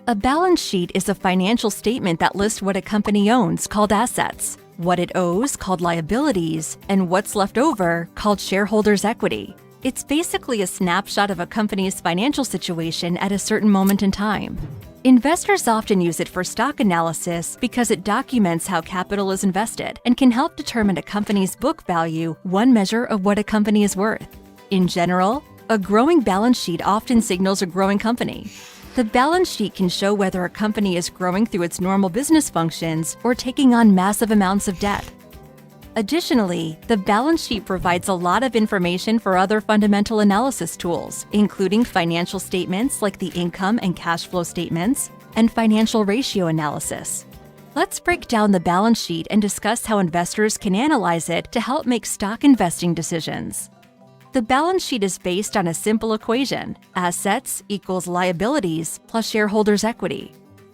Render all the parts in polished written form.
A balance sheet is a financial statement that lists what a company owns, called assets, what it owes, called liabilities, and what's left over, called shareholders' equity. It's basically a snapshot of a company's financial situation at a certain moment in time. Investors often use it for stock analysis because it documents how capital is invested and can help determine a company's book value, one measure of what a company is worth. In general, a growing balance sheet often signals a growing company. The balance sheet can show whether a company is growing through its normal business functions or taking on massive amounts of debt. Additionally, the balance sheet provides a lot of information for other fundamental analysis tools, including financial statements like the income and cash flow statements, and financial ratio analysis. Let's break down the balance sheet and discuss how investors can analyze it to help make stock investing decisions. The balance sheet is based on a simple equation: assets equals liabilities plus shareholders' equity.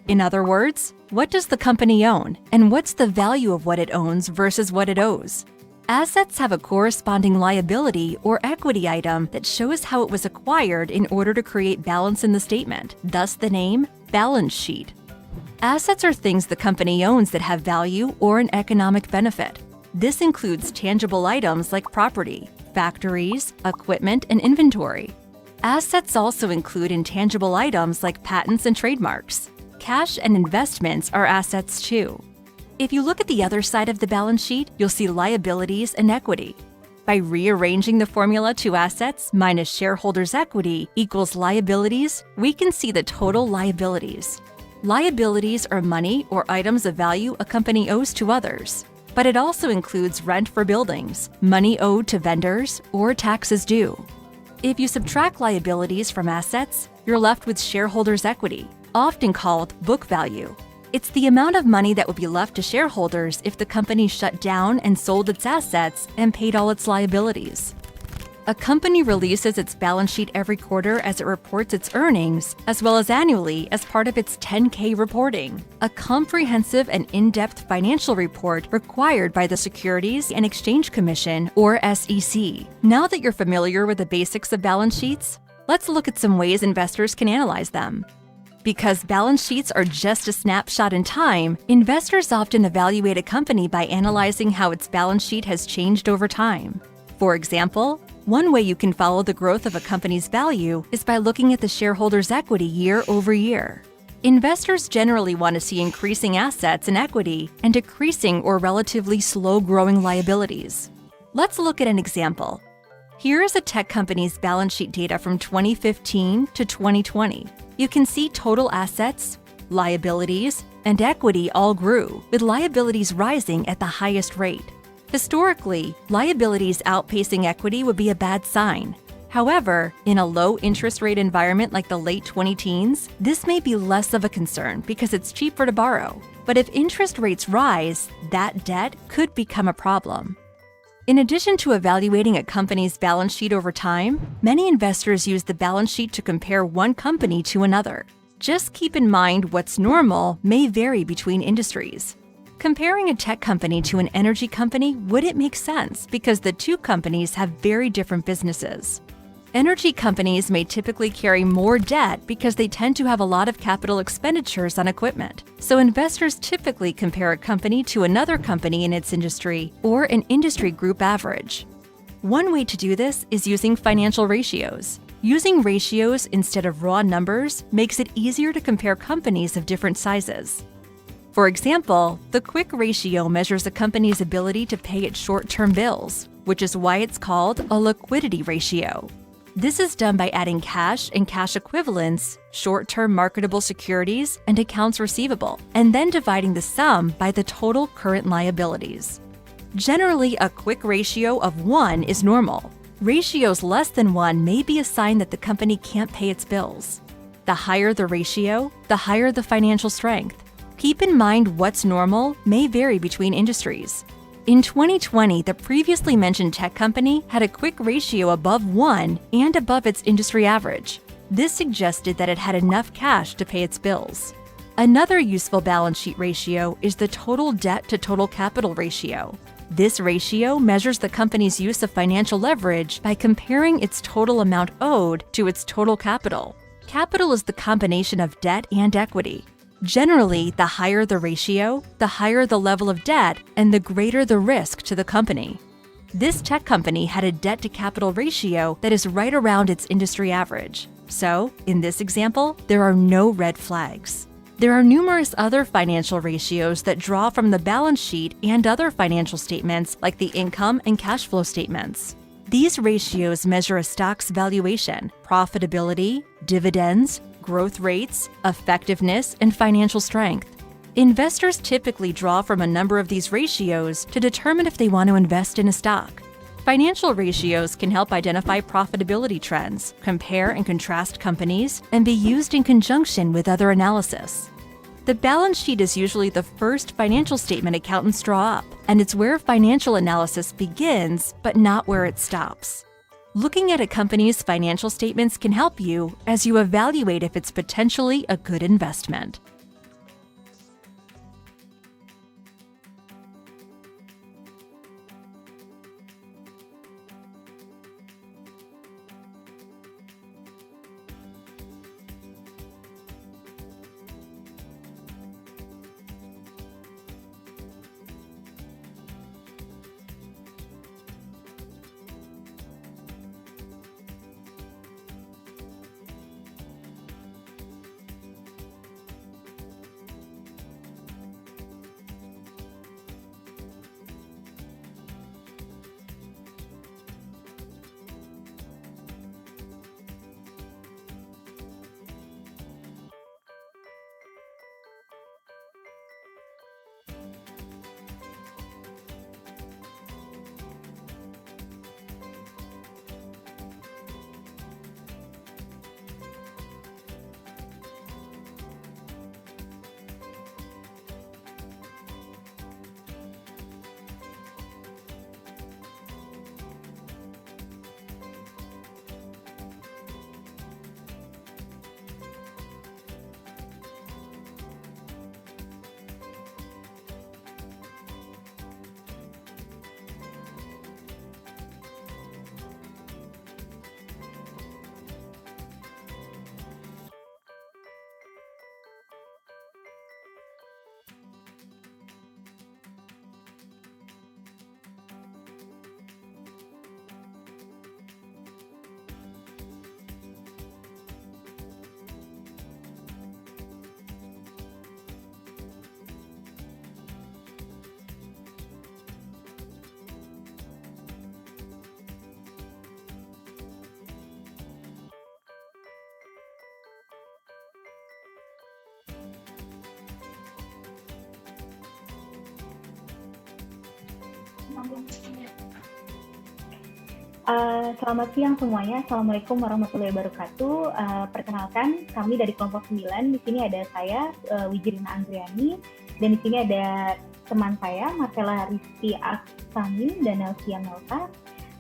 In other words, what does the company own, and what's the value of what it owns versus what it owes? Assets have a corresponding liability or equity item that shows how it was acquired in order to create balance in the statement, thus the name balance sheet. Assets are things the company owns that have value or an economic benefit. This includes tangible items like property, factories, equipment, and inventory. Assets also include intangible items like patents and trademarks. Cash and investments are assets too. If you look at the other side of the balance sheet, you'll see liabilities and equity. By rearranging the formula to assets minus shareholders' equity equals liabilities, we can see the total liabilities. Liabilities are money or items of value a company owes to others, but it also includes rent for buildings, money owed to vendors, or taxes due. If you subtract liabilities from assets, you're left with shareholders' equity, often called book value. It's the amount of money that would be left to shareholders if the company shut down and sold its assets and paid all its liabilities. A company releases its balance sheet every quarter as it reports its earnings, as well as annually as part of its 10-K reporting, a comprehensive and in-depth financial report required by the Securities and Exchange Commission, or SEC. Now that you're familiar with the basics of balance sheets, let's look at some ways investors can analyze them. Because balance sheets are just a snapshot in time, investors often evaluate a company by analyzing how its balance sheet has changed over time. For example, one way you can follow the growth of a company's value is by looking at the shareholders' equity year over year. Investors generally want to see increasing assets and equity and decreasing or relatively slow-growing liabilities. Let's look at an example. Here is a tech company's balance sheet data from 2015 to 2020. You can see total assets, liabilities, and equity all grew, with liabilities rising at the highest rate. Historically, liabilities outpacing equity would be a bad sign. However, in a low interest rate environment like the late 20-teens, this may be less of a concern because it's cheaper to borrow. But if interest rates rise, that debt could become a problem. In addition to evaluating a company's balance sheet over time, many investors use the balance sheet to compare one company to another. Just keep in mind what's normal may vary between industries. Comparing a tech company to an energy company wouldn't make sense because the two companies have very different businesses. Energy companies may typically carry more debt because they tend to have a lot of capital expenditures on equipment. So investors typically compare a company to another company in its industry or an industry group average. One way to do this is using financial ratios. Using ratios instead of raw numbers makes it easier to compare companies of different sizes. For example, the quick ratio measures a company's ability to pay its short-term bills, which is why it's called a liquidity ratio. This is done by adding cash and cash equivalents, short-term marketable securities, and accounts receivable, and then dividing the sum by the total current liabilities. Generally, a quick ratio of 1 is normal. Ratios less than 1 may be a sign that the company can't pay its bills. The higher the ratio, the higher the financial strength. Keep in mind what's normal may vary between industries. In 2020, the previously mentioned tech company had a quick ratio above 1 and above its industry average. This suggested that it had enough cash to pay its bills. Another useful balance sheet ratio is the total debt to total capital ratio. This ratio measures the company's use of financial leverage by comparing its total amount owed to its total capital. Capital is the combination of debt and equity. Generally, the higher the ratio, the higher the level of debt, and the greater the risk to the company. This tech company had a debt-to-capital ratio that is right around its industry average. So, in this example, there are no red flags. There are numerous other financial ratios that draw from the balance sheet and other financial statements like the income and cash flow statements. These ratios measure a stock's valuation, profitability, dividends, growth rates, effectiveness, and financial strength. Investors typically draw from a number of these ratios to determine if they want to invest in a stock. Financial ratios can help identify profitability trends, compare and contrast companies, and be used in conjunction with other analysis. The balance sheet is usually the first financial statement accountants draw up, and it's where financial analysis begins, but not where it stops. Looking at a company's financial statements can help you as you evaluate if it's potentially a good investment. Selamat siang semuanya. Assalamualaikum warahmatullahi wabarakatuh. Perkenalkan, kami dari kelompok 9. Di sini ada saya, Wijrina Andriani, dan di sini ada teman saya, Marcella Rizky Aksami dan Nelsia Melka.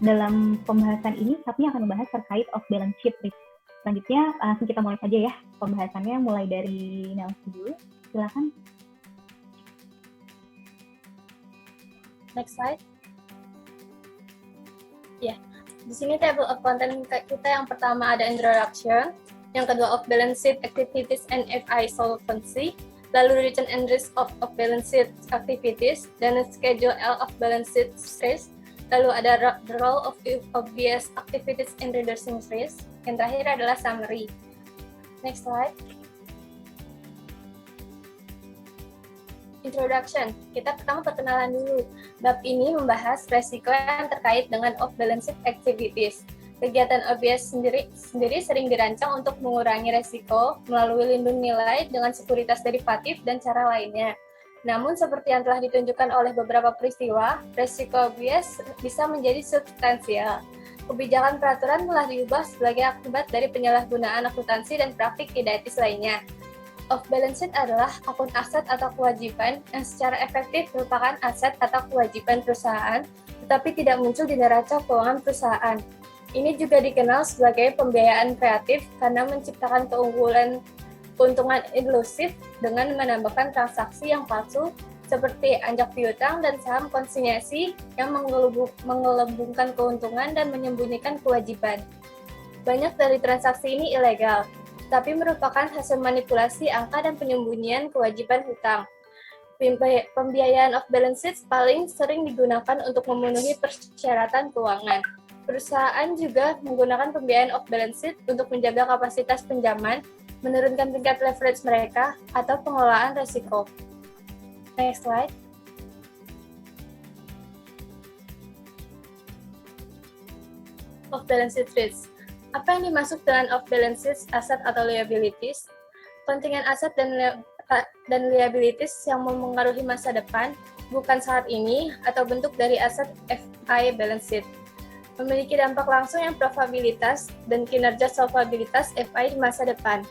Dalam pembahasan ini, kami akan membahas terkait off balance sheet risk. Selanjutnya, langsung kita mulai saja ya pembahasannya, mulai dari Nelsia dulu. Silakan. Next slide. Ya, di sini table of content kita yang pertama ada introduction, yang kedua off balance sheet activities and FI solvency, lalu return and risk of off balance sheet activities, dan schedule L of balance sheet risk, lalu ada the role of obvious activities in reducing risk, yang terakhir adalah summary. Next slide. Introduction, kita pertama perkenalan dulu. Bab ini membahas resiko yang terkait dengan off-balance sheet activities. Kegiatan OBS sendiri sering dirancang untuk mengurangi resiko melalui lindung nilai dengan sekuritas derivatif dan cara lainnya. Namun, seperti yang telah ditunjukkan oleh beberapa peristiwa, resiko OBS bisa menjadi substansial. Kebijakan peraturan telah diubah sebagai akibat dari penyalahgunaan akuntansi dan praktik tidak etis lainnya. Off-balance sheet adalah akun aset atau kewajiban yang secara efektif merupakan aset atau kewajiban perusahaan, tetapi tidak muncul di neraca keuangan perusahaan. Ini juga dikenal sebagai pembiayaan kreatif karena menciptakan keuntungan ilusif dengan menambahkan transaksi yang palsu seperti anjak piutang dan saham konsinyasi yang menggelembungkan keuntungan dan menyembunyikan kewajiban. Banyak dari transaksi ini ilegal. tapi merupakan hasil manipulasi angka dan penyembunyian kewajiban hutang. Pembiayaan off-balance sheet paling sering digunakan untuk memenuhi persyaratan keuangan. Perusahaan juga menggunakan pembiayaan off-balance sheet untuk menjaga kapasitas penjaman, menurunkan tingkat leverage mereka, atau pengelolaan risiko. Next slide. Off-balance sheet risk. Apa yang dimaksud dengan off-balance sheet aset atau liabilities? Kontingen aset dan liabilities yang memengaruhi masa depan, bukan saat ini, atau bentuk dari aset FI balance sheet. Memiliki dampak langsung yang probabilitas dan kinerja solvabilitas FI di masa depan.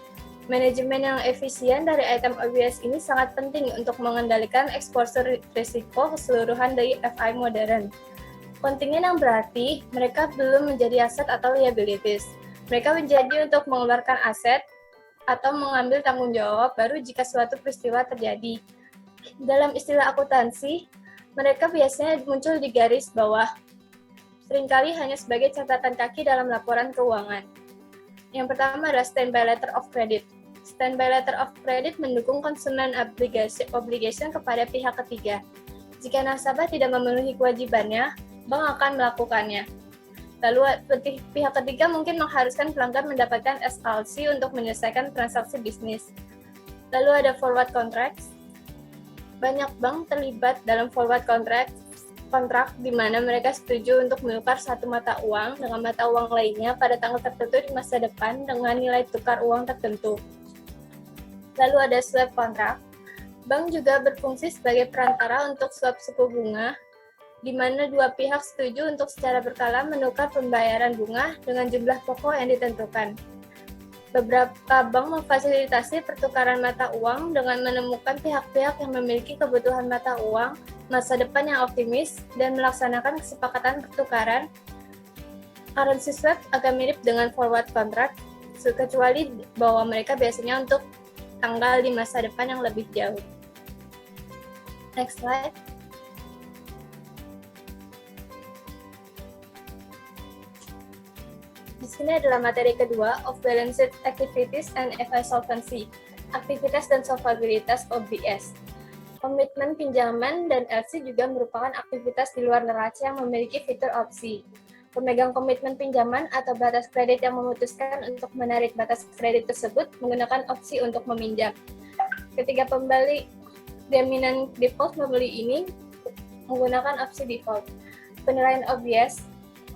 Manajemen yang efisien dari item OBS ini sangat penting untuk mengendalikan exposure risiko keseluruhan dari FI modern. Kontingen yang berarti mereka belum menjadi aset atau liabilities. Mereka menjadi untuk mengeluarkan aset atau mengambil tanggung jawab baru jika suatu peristiwa terjadi. Dalam istilah akuntansi, mereka biasanya muncul di garis bawah, seringkali hanya sebagai catatan kaki dalam laporan keuangan. Yang pertama adalah standby letter of credit. Standby letter of credit mendukung konsumen obligation kepada pihak ketiga. Jika nasabah tidak memenuhi kewajibannya, bank akan melakukannya. Lalu pihak ketiga mungkin mengharuskan pelanggan mendapatkan SLC untuk menyelesaikan transaksi bisnis. Lalu ada forward contracts. Banyak bank terlibat dalam forward kontrak di mana mereka setuju untuk menukar satu mata uang dengan mata uang lainnya pada tanggal tertentu di masa depan dengan nilai tukar uang tertentu. Lalu ada swap contract. Bank juga berfungsi sebagai perantara untuk swap suku bunga, di mana dua pihak setuju untuk secara berkala menukar pembayaran bunga dengan jumlah pokok yang ditentukan. Beberapa bank memfasilitasi pertukaran mata uang dengan menemukan pihak-pihak yang memiliki kebutuhan mata uang, masa depan yang optimis, dan melaksanakan kesepakatan pertukaran. Currency swap agak mirip dengan forward contract, kecuali bahwa mereka biasanya untuk tanggal di masa depan yang lebih jauh. Next slide. Di sini adalah materi kedua, off-balance sheet activities and FI solvency, aktivitas dan solvabilitas OBS. Komitmen pinjaman dan LC juga merupakan aktivitas di luar neraca yang memiliki fitur opsi. Pemegang komitmen pinjaman atau batas kredit yang memutuskan untuk menarik batas kredit tersebut menggunakan opsi untuk meminjam. Ketika pembeli jaminan default membeli ini menggunakan opsi default. Penilaian OBS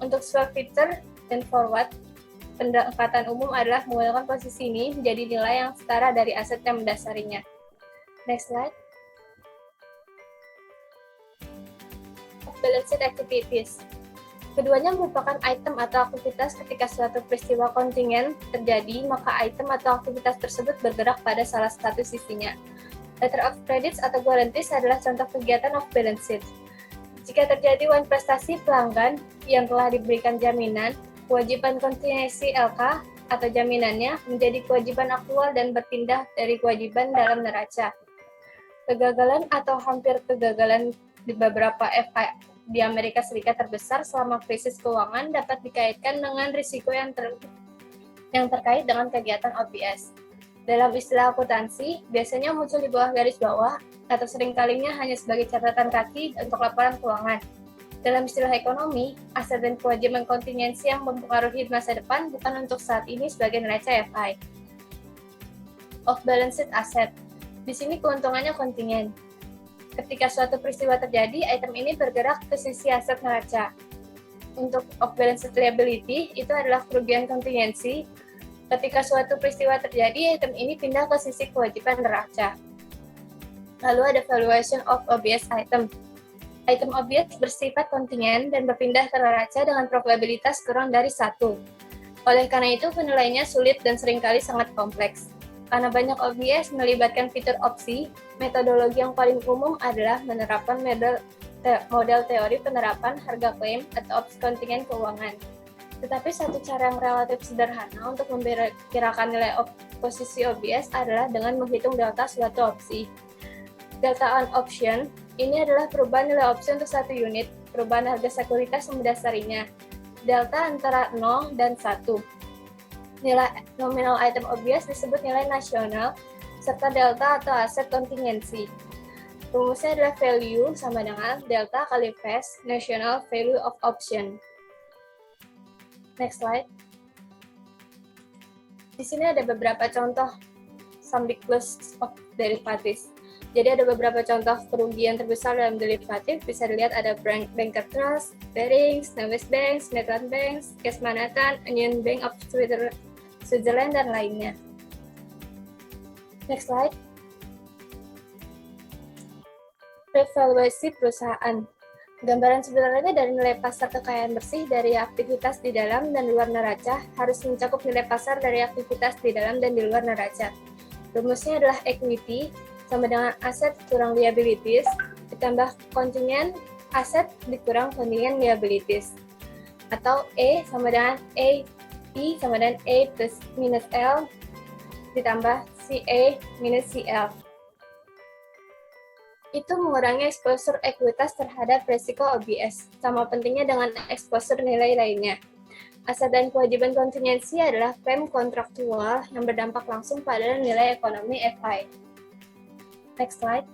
untuk swap feature dan forward, pendekatan umum adalah menggunakan posisi ini menjadi nilai yang setara dari aset yang mendasarinya. Next slide. Balance sheet activities. Keduanya merupakan item atau aktivitas ketika suatu peristiwa kontingen terjadi, maka item atau aktivitas tersebut bergerak pada salah satu sisinya. Letter of credits atau guarantees adalah contoh kegiatan of balance sheet. Jika terjadi one prestasi pelanggan yang telah diberikan jaminan, kewajiban kontingensi LK atau jaminannya menjadi kewajiban aktual dan berpindah dari kewajiban dalam neraca. Kegagalan atau hampir kegagalan di beberapa FI di Amerika Serikat terbesar selama krisis keuangan dapat dikaitkan dengan risiko yang terkait dengan kegiatan OBS. Dalam istilah akuntansi, biasanya muncul di bawah garis bawah atau seringkalinya hanya sebagai catatan kaki untuk laporan keuangan. Dalam istilah ekonomi, aset dan kewajiban kontingensi yang mempengaruhi masa depan bukan untuk saat ini sebagai neraca FI. Off-balance sheet aset. Di sini keuntungannya kontingen. Ketika suatu peristiwa terjadi, item ini bergerak ke sisi aset neraca. Untuk off-balance sheet liability, itu adalah kerugian kontingensi. Ketika suatu peristiwa terjadi, item ini pindah ke sisi kewajiban neraca. Lalu ada valuation of OBS item. Item OBS bersifat kontingen dan berpindah ke neraca dengan probabilitas kurang dari 1. Oleh karena itu, penilaiannya sulit dan seringkali sangat kompleks. Karena banyak OBS melibatkan fitur opsi, metodologi yang paling umum adalah menerapkan model teori penerapan harga klaim atau opsi kontingen keuangan. Tetapi satu cara yang relatif sederhana untuk memperkirakan nilai posisi OBS adalah dengan menghitung delta suatu opsi. Delta on option ini adalah perubahan nilai opsi untuk satu unit, perubahan harga sekuritas yang mendasarinya. Delta antara 0 dan 1. Nilai nominal item obvious disebut nilai nasional, serta delta atau aset kontingensi. Rumusnya adalah value sama dengan delta kali face national value of option. Next slide. Di sini ada beberapa contoh subjectless of derivatives. Jadi ada beberapa contoh kerugian terbesar dalam derivatif. Bisa dilihat ada Banker Trust, Barings, Navis Bank, Netherlands Bank, Case Manhattan, Union Bank of Switzerland, dan lainnya. Next slide. Revaluasi perusahaan. Gambaran sebenarnya dari nilai pasar kekayaan bersih dari aktivitas di dalam dan luar neraca harus mencakup nilai pasar dari aktivitas di dalam dan di luar neraca. Rumusnya adalah equity sama dengan aset kurang liabilities ditambah kontingen aset dikurang kontingen liabilities. Atau E sama dengan E sama dengan A plus minus L ditambah CA minus CL. Itu mengurangi exposure ekuitas terhadap resiko OBS, sama pentingnya dengan exposure nilai lainnya. Aset dan kewajiban kontingensi adalah klaim kontraktual yang berdampak langsung pada nilai ekonomi FI. Next slide.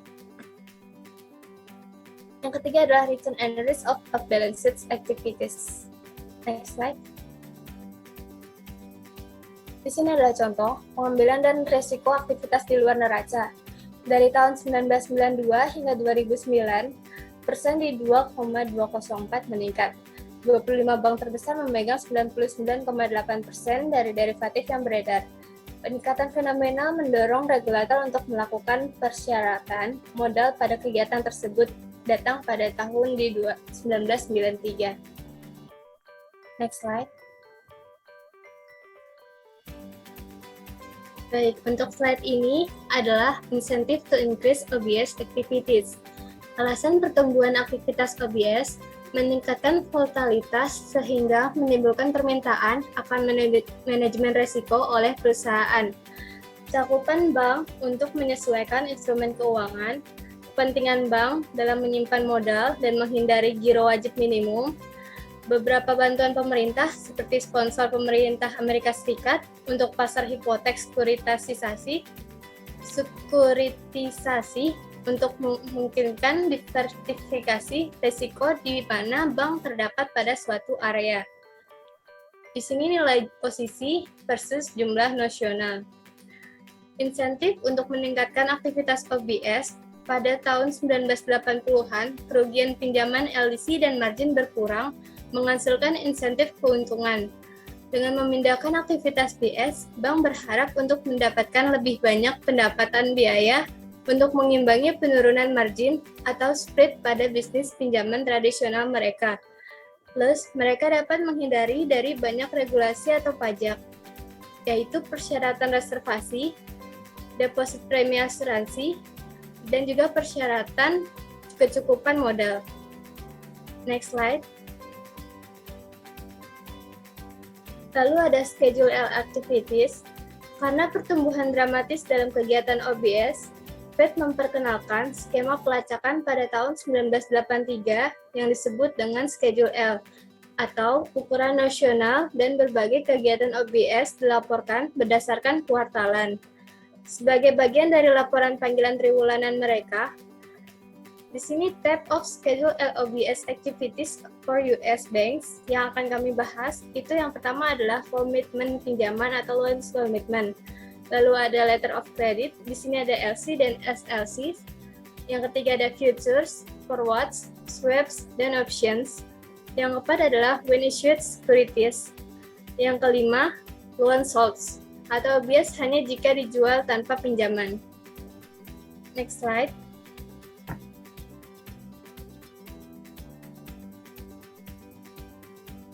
Yang ketiga adalah return and risk of off-balance sheet activities. Next slide. Di sini adalah contoh pengambilan dan risiko aktivitas di luar neraca. Dari tahun 1992 hingga 2009, persen di 2,204 meningkat. 25 bank terbesar memegang 99,8% dari derivatif yang beredar. Peningkatan fenomenal mendorong regulator untuk melakukan persyaratan modal pada kegiatan tersebut datang pada tahun di 1993. Next slide. Baik, untuk slide ini adalah incentive to increase OBS activities. Alasan pertumbuhan aktivitas OBS meningkatkan volatilitas sehingga menimbulkan permintaan akan manajemen risiko oleh perusahaan. Cakupan bank untuk menyesuaikan instrumen keuangan, kepentingan bank dalam menyimpan modal dan menghindari giro wajib minimum, beberapa bantuan pemerintah seperti sponsor pemerintah Amerika Serikat untuk pasar hipotek sekuritisasi untuk memungkinkan diversifikasi risiko di mana bank terdapat pada suatu area. Di sini nilai posisi versus jumlah nosional. Insentif untuk meningkatkan aktivitas OBS pada tahun 1980-an, kerugian pinjaman LDC dan margin berkurang, menghasilkan insentif keuntungan. Dengan memindahkan aktivitas BS, bank berharap untuk mendapatkan lebih banyak pendapatan biaya untuk mengimbangi penurunan margin atau spread pada bisnis pinjaman tradisional mereka. Plus, mereka dapat menghindari dari banyak regulasi atau pajak, yaitu persyaratan reservasi, deposit premi asuransi, dan juga persyaratan kecukupan modal. Next slide. Lalu ada schedule L activities. Karena pertumbuhan dramatis dalam kegiatan OBS, Fed memperkenalkan skema pelacakan pada tahun 1983 yang disebut dengan Schedule L, atau ukuran nasional dan berbagai kegiatan OBS dilaporkan berdasarkan kuartalan. Sebagai bagian dari laporan panggilan triwulanan mereka, di sini tab of Schedule L OBS Activities for US Banks yang akan kami bahas, itu yang pertama adalah komitmen pinjaman atau loans commitment. Lalu ada letter of credit, di sini ada LC dan SLC. Yang ketiga ada futures, forwards, swaps, dan options. Yang keempat adalah when issued securities. Yang kelima, loan holds, atau bias hanya jika dijual tanpa pinjaman. Next slide.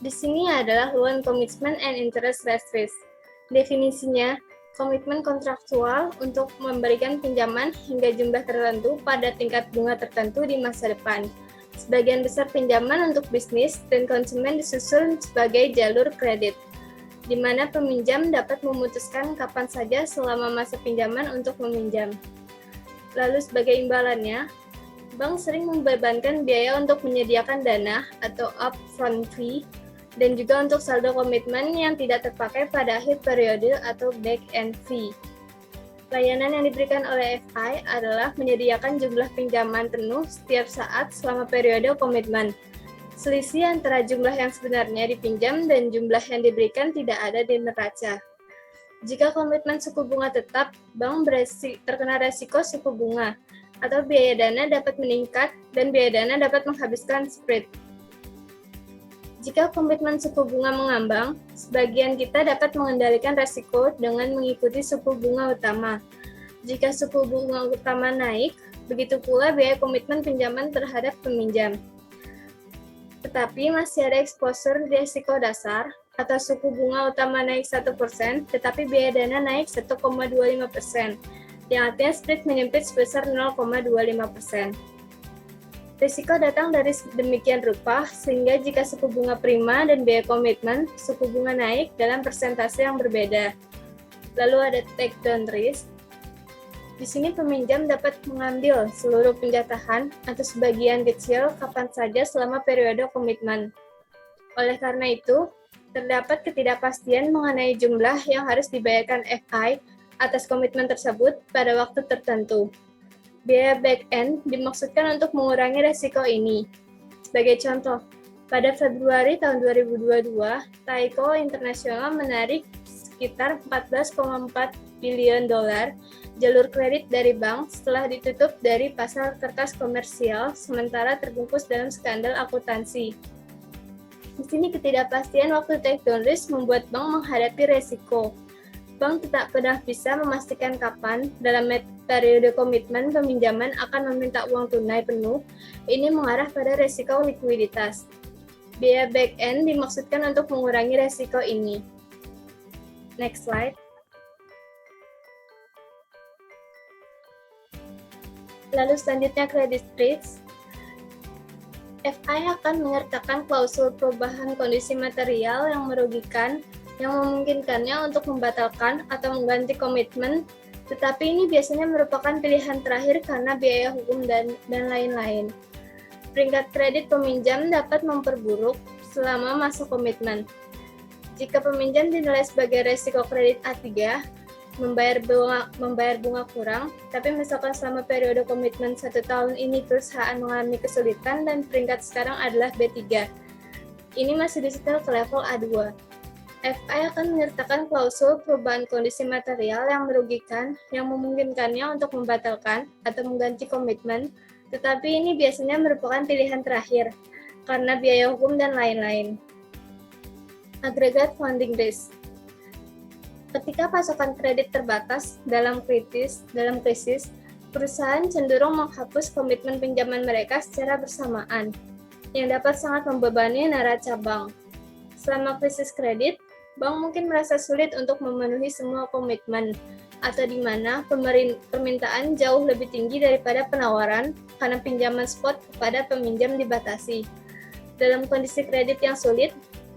Di sini adalah loan commitment and interest rate risk. Definisinya, komitmen kontraktual untuk memberikan pinjaman hingga jumlah tertentu pada tingkat bunga tertentu di masa depan. Sebagian besar pinjaman untuk bisnis dan konsumen disusun sebagai jalur kredit, di mana peminjam dapat memutuskan kapan saja selama masa pinjaman untuk meminjam. Lalu sebagai imbalannya, bank sering membebankan biaya untuk menyediakan dana atau upfront fee dan juga untuk saldo komitmen yang tidak terpakai pada akhir periode atau back-end fee. Layanan yang diberikan oleh FI adalah menyediakan jumlah pinjaman penuh setiap saat selama periode komitmen. Selisih antara jumlah yang sebenarnya dipinjam dan jumlah yang diberikan tidak ada di neraca. Jika komitmen suku bunga tetap, bank terkena resiko suku bunga, atau biaya dana dapat meningkat dan biaya dana dapat menghabiskan spread. Jika komitmen suku bunga mengambang, sebagian kita dapat mengendalikan resiko dengan mengikuti suku bunga utama. Jika suku bunga utama naik, begitu pula biaya komitmen pinjaman terhadap peminjam. Tetapi masih ada exposure risiko dasar, atau suku bunga utama naik 1%, tetapi biaya dana naik 1,25%, yang artinya spread menyempit sebesar 0,25%. Risiko datang dari demikian rupa, sehingga jika suku bunga prima dan biaya komitmen, suku bunga naik dalam persentase yang berbeda. Lalu ada take down risk. Di sini peminjam dapat mengambil seluruh penjatahan atau sebagian kecil kapan saja selama periode komitmen. Oleh karena itu, terdapat ketidakpastian mengenai jumlah yang harus dibayarkan FI atas komitmen tersebut pada waktu tertentu. Biaya back-end dimaksudkan untuk mengurangi resiko ini. Sebagai contoh, pada Februari tahun 2022, Taiko International menarik sekitar 14,4 billion dolar jalur kredit dari bank setelah ditutup dari pasar kertas komersial sementara terbungkus dalam skandal akuntansi. Di sini ketidakpastian waktu take down risk membuat bank menghadapi resiko. Bank tidak pernah bisa memastikan kapan dalam periode komitmen peminjaman akan meminta uang tunai penuh. Ini mengarah pada resiko likuiditas. Biaya back-end dimaksudkan untuk mengurangi resiko ini. Next slide. Lalu selanjutnya credit risk. FI akan menyertakan klausul perubahan kondisi material yang merugikan yang memungkinkannya untuk membatalkan atau mengganti komitmen, tetapi ini biasanya merupakan pilihan terakhir karena biaya hukum dan lain-lain. Peringkat kredit peminjam dapat memperburuk selama masa komitmen. Jika peminjam dinilai sebagai resiko kredit A3, membayar bunga kurang, tapi misalkan selama periode komitmen 1 tahun ini perusahaan mengalami kesulitan dan peringkat sekarang adalah B3, ini masih disetel ke level A2. FI akan menyertakan klausul perubahan kondisi material yang merugikan yang memungkinkannya untuk membatalkan atau mengganti komitmen, tetapi ini biasanya merupakan pilihan terakhir karena biaya hukum dan lain-lain. Aggregate funding risk. Ketika pasokan kredit terbatas dalam krisis, perusahaan cenderung menghapus komitmen pinjaman mereka secara bersamaan, yang dapat sangat membebani neraca bank. Selama krisis kredit, bank mungkin merasa sulit untuk memenuhi semua komitmen, atau di mana permintaan jauh lebih tinggi daripada penawaran karena pinjaman spot kepada peminjam dibatasi. Dalam kondisi kredit yang sulit,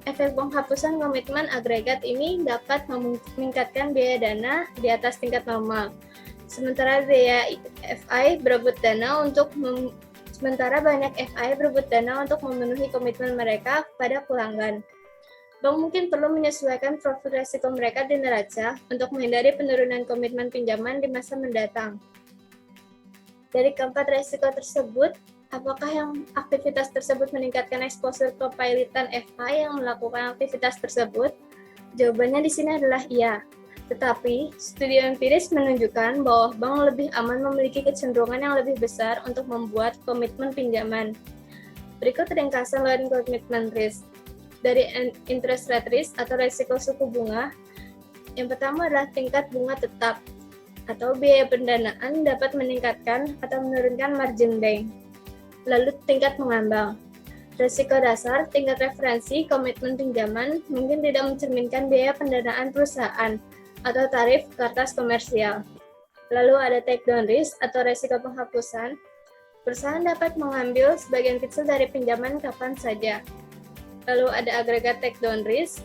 efek penghapusan komitmen agregat ini dapat meningkatkan biaya dana di atas tingkat normal. Sementara banyak FI berebut dana untuk memenuhi komitmen mereka kepada pelanggan. Bank mungkin perlu menyesuaikan profil risiko mereka di neraca untuk menghindari penurunan komitmen pinjaman di masa mendatang. Dari keempat risiko tersebut, apakah yang aktivitas tersebut meningkatkan exposure kepahilitan FI yang melakukan aktivitas tersebut? Jawabannya di sini adalah iya. Tetapi, studi empiris menunjukkan bahwa bank lebih aman memiliki kecenderungan yang lebih besar untuk membuat komitmen pinjaman. Berikut ringkasan loan commitment risk. Dari interest rate risk atau risiko suku bunga, yang pertama adalah tingkat bunga tetap atau biaya pendanaan dapat meningkatkan atau menurunkan margin bank. Lalu tingkat mengambang. Risiko dasar, tingkat referensi komitmen pinjaman mungkin tidak mencerminkan biaya pendanaan perusahaan atau tarif kertas komersial. Lalu ada take down risk atau risiko penghapusan. Perusahaan dapat mengambil sebagian kecil dari pinjaman kapan saja. Lalu ada agregat take down risk.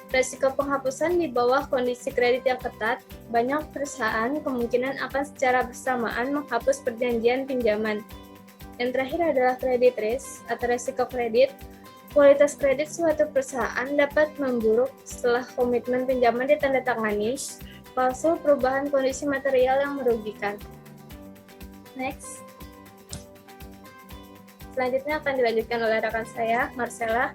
Risiko penghapusan di bawah kondisi kredit yang ketat, banyak perusahaan kemungkinan akan secara bersamaan menghapus perjanjian pinjaman. Yang terakhir adalah credit risk atau risiko kredit. Kualitas kredit suatu perusahaan dapat memburuk setelah komitmen pinjaman ditandatangani, palsu, perubahan kondisi material yang merugikan. Next. Selanjutnya akan dilanjutkan oleh rekan saya, Marcella.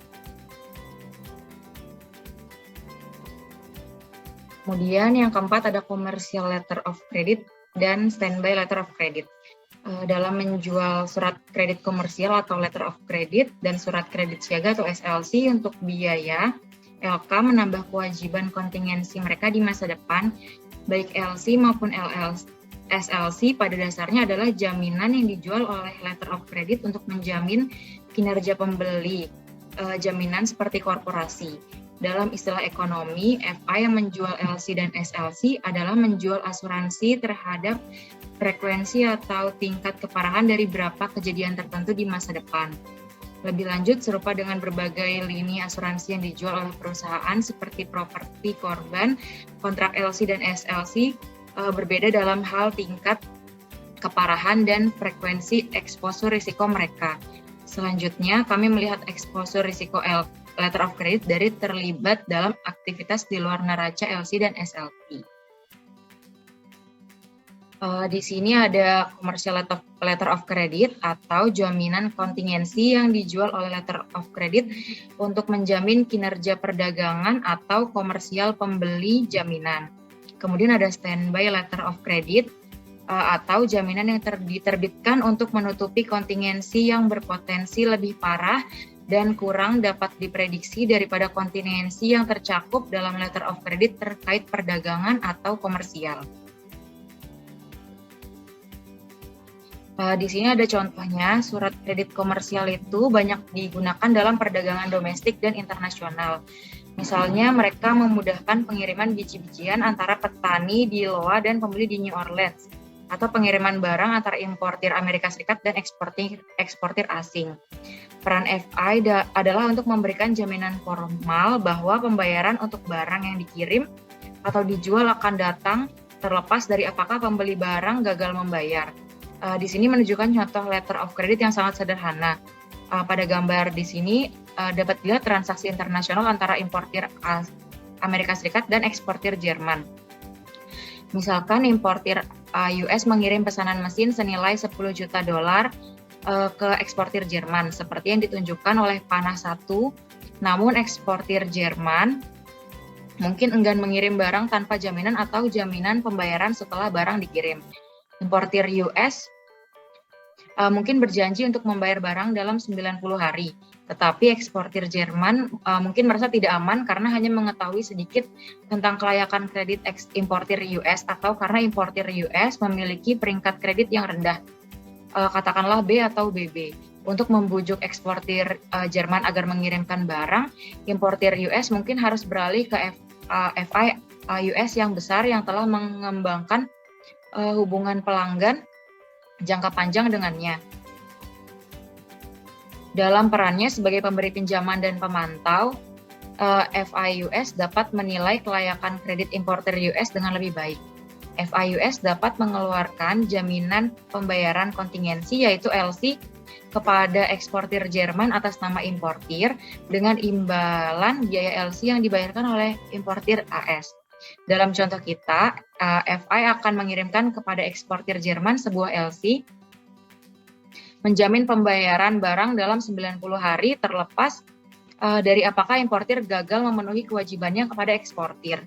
Kemudian yang keempat ada commercial letter of credit dan standby letter of credit. Dalam menjual surat kredit komersial atau letter of credit dan surat kredit siaga atau SLC untuk biaya, LK menambah kewajiban kontingensi mereka di masa depan, baik LC maupun SLC pada dasarnya adalah jaminan yang dijual oleh letter of credit untuk menjamin kinerja pembeli, jaminan seperti korporasi. Dalam istilah ekonomi, FI yang menjual LC dan SLC adalah menjual asuransi terhadap frekuensi atau tingkat keparahan dari beberapa kejadian tertentu di masa depan. Lebih lanjut, serupa dengan berbagai lini asuransi yang dijual oleh perusahaan seperti properti korban, kontrak LC dan SLC berbeda dalam hal tingkat keparahan dan frekuensi eksposur risiko mereka. Selanjutnya, kami melihat eksposur risiko letter of credit dari terlibat dalam aktivitas di luar neraca LC dan SLC. Di sini ada commercial letter of credit atau jaminan kontingensi yang dijual oleh letter of credit untuk menjamin kinerja perdagangan atau komersial pembeli jaminan. Kemudian ada standby letter of credit atau jaminan yang diterbitkan untuk menutupi kontingensi yang berpotensi lebih parah dan kurang dapat diprediksi daripada kontingensi yang tercakup dalam letter of credit terkait perdagangan atau komersial. Di sini ada contohnya, surat kredit komersial itu banyak digunakan dalam perdagangan domestik dan internasional. Misalnya mereka memudahkan pengiriman biji-bijian antara petani di Iowa dan pembeli di New Orleans, atau pengiriman barang antara importir Amerika Serikat dan eksportir asing. Peran FI adalah untuk memberikan jaminan formal bahwa pembayaran untuk barang yang dikirim atau dijual akan datang terlepas dari apakah pembeli barang gagal membayar. Di sini menunjukkan contoh letter of credit yang sangat sederhana. Pada gambar di sini dapat dilihat transaksi internasional antara importir Amerika Serikat dan eksportir Jerman. Misalkan importir US mengirim pesanan mesin senilai $10 juta ke eksportir Jerman, seperti yang ditunjukkan oleh panah 1. Namun eksportir Jerman mungkin enggan mengirim barang tanpa jaminan atau jaminan pembayaran setelah barang dikirim. Importir US mungkin berjanji untuk membayar barang dalam 90 hari, tetapi eksportir Jerman mungkin merasa tidak aman karena hanya mengetahui sedikit tentang kelayakan kredit importir US atau karena importir US memiliki peringkat kredit yang rendah, katakanlah B atau BB. Untuk membujuk eksportir Jerman agar mengirimkan barang, importir US mungkin harus beralih ke FI US yang besar yang telah mengembangkan hubungan pelanggan jangka panjang dengannya. Dalam perannya sebagai pemberi pinjaman dan pemantau, FI US dapat menilai kelayakan kredit importer US dengan lebih baik. FI US dapat mengeluarkan jaminan pembayaran kontingensi yaitu LC kepada eksportir Jerman atas nama importir dengan imbalan biaya LC yang dibayarkan oleh importir AS. Dalam contoh kita, FI akan mengirimkan kepada eksportir Jerman sebuah LC menjamin pembayaran barang dalam 90 hari terlepas dari apakah importir gagal memenuhi kewajibannya kepada eksportir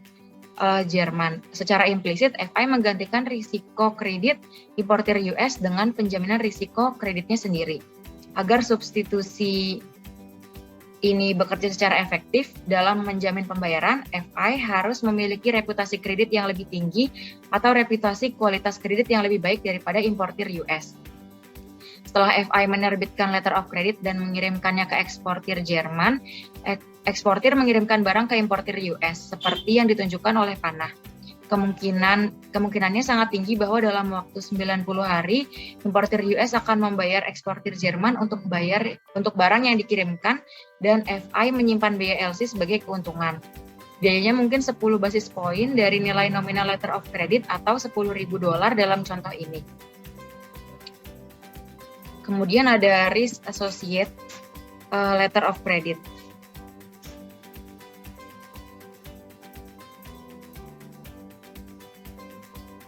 Jerman. Secara implisit, FI menggantikan risiko kredit importir US dengan penjaminan risiko kreditnya sendiri. Agar substitusi ini bekerja secara efektif dalam menjamin pembayaran, FI harus memiliki reputasi kredit yang lebih tinggi atau reputasi kualitas kredit yang lebih baik daripada importir US. Setelah FI menerbitkan letter of credit dan mengirimkannya ke eksportir Jerman, eksportir mengirimkan barang ke importir US, seperti yang ditunjukkan oleh panah. Kemungkinannya sangat tinggi bahwa dalam waktu 90 hari, importir US akan membayar eksportir Jerman untuk barang yang dikirimkan dan FI menyimpan biaya LC sebagai keuntungan. Biayanya mungkin 10 basis poin dari nilai nominal letter of credit atau $10.000 dalam contoh ini. Kemudian ada risk associate letter of credit.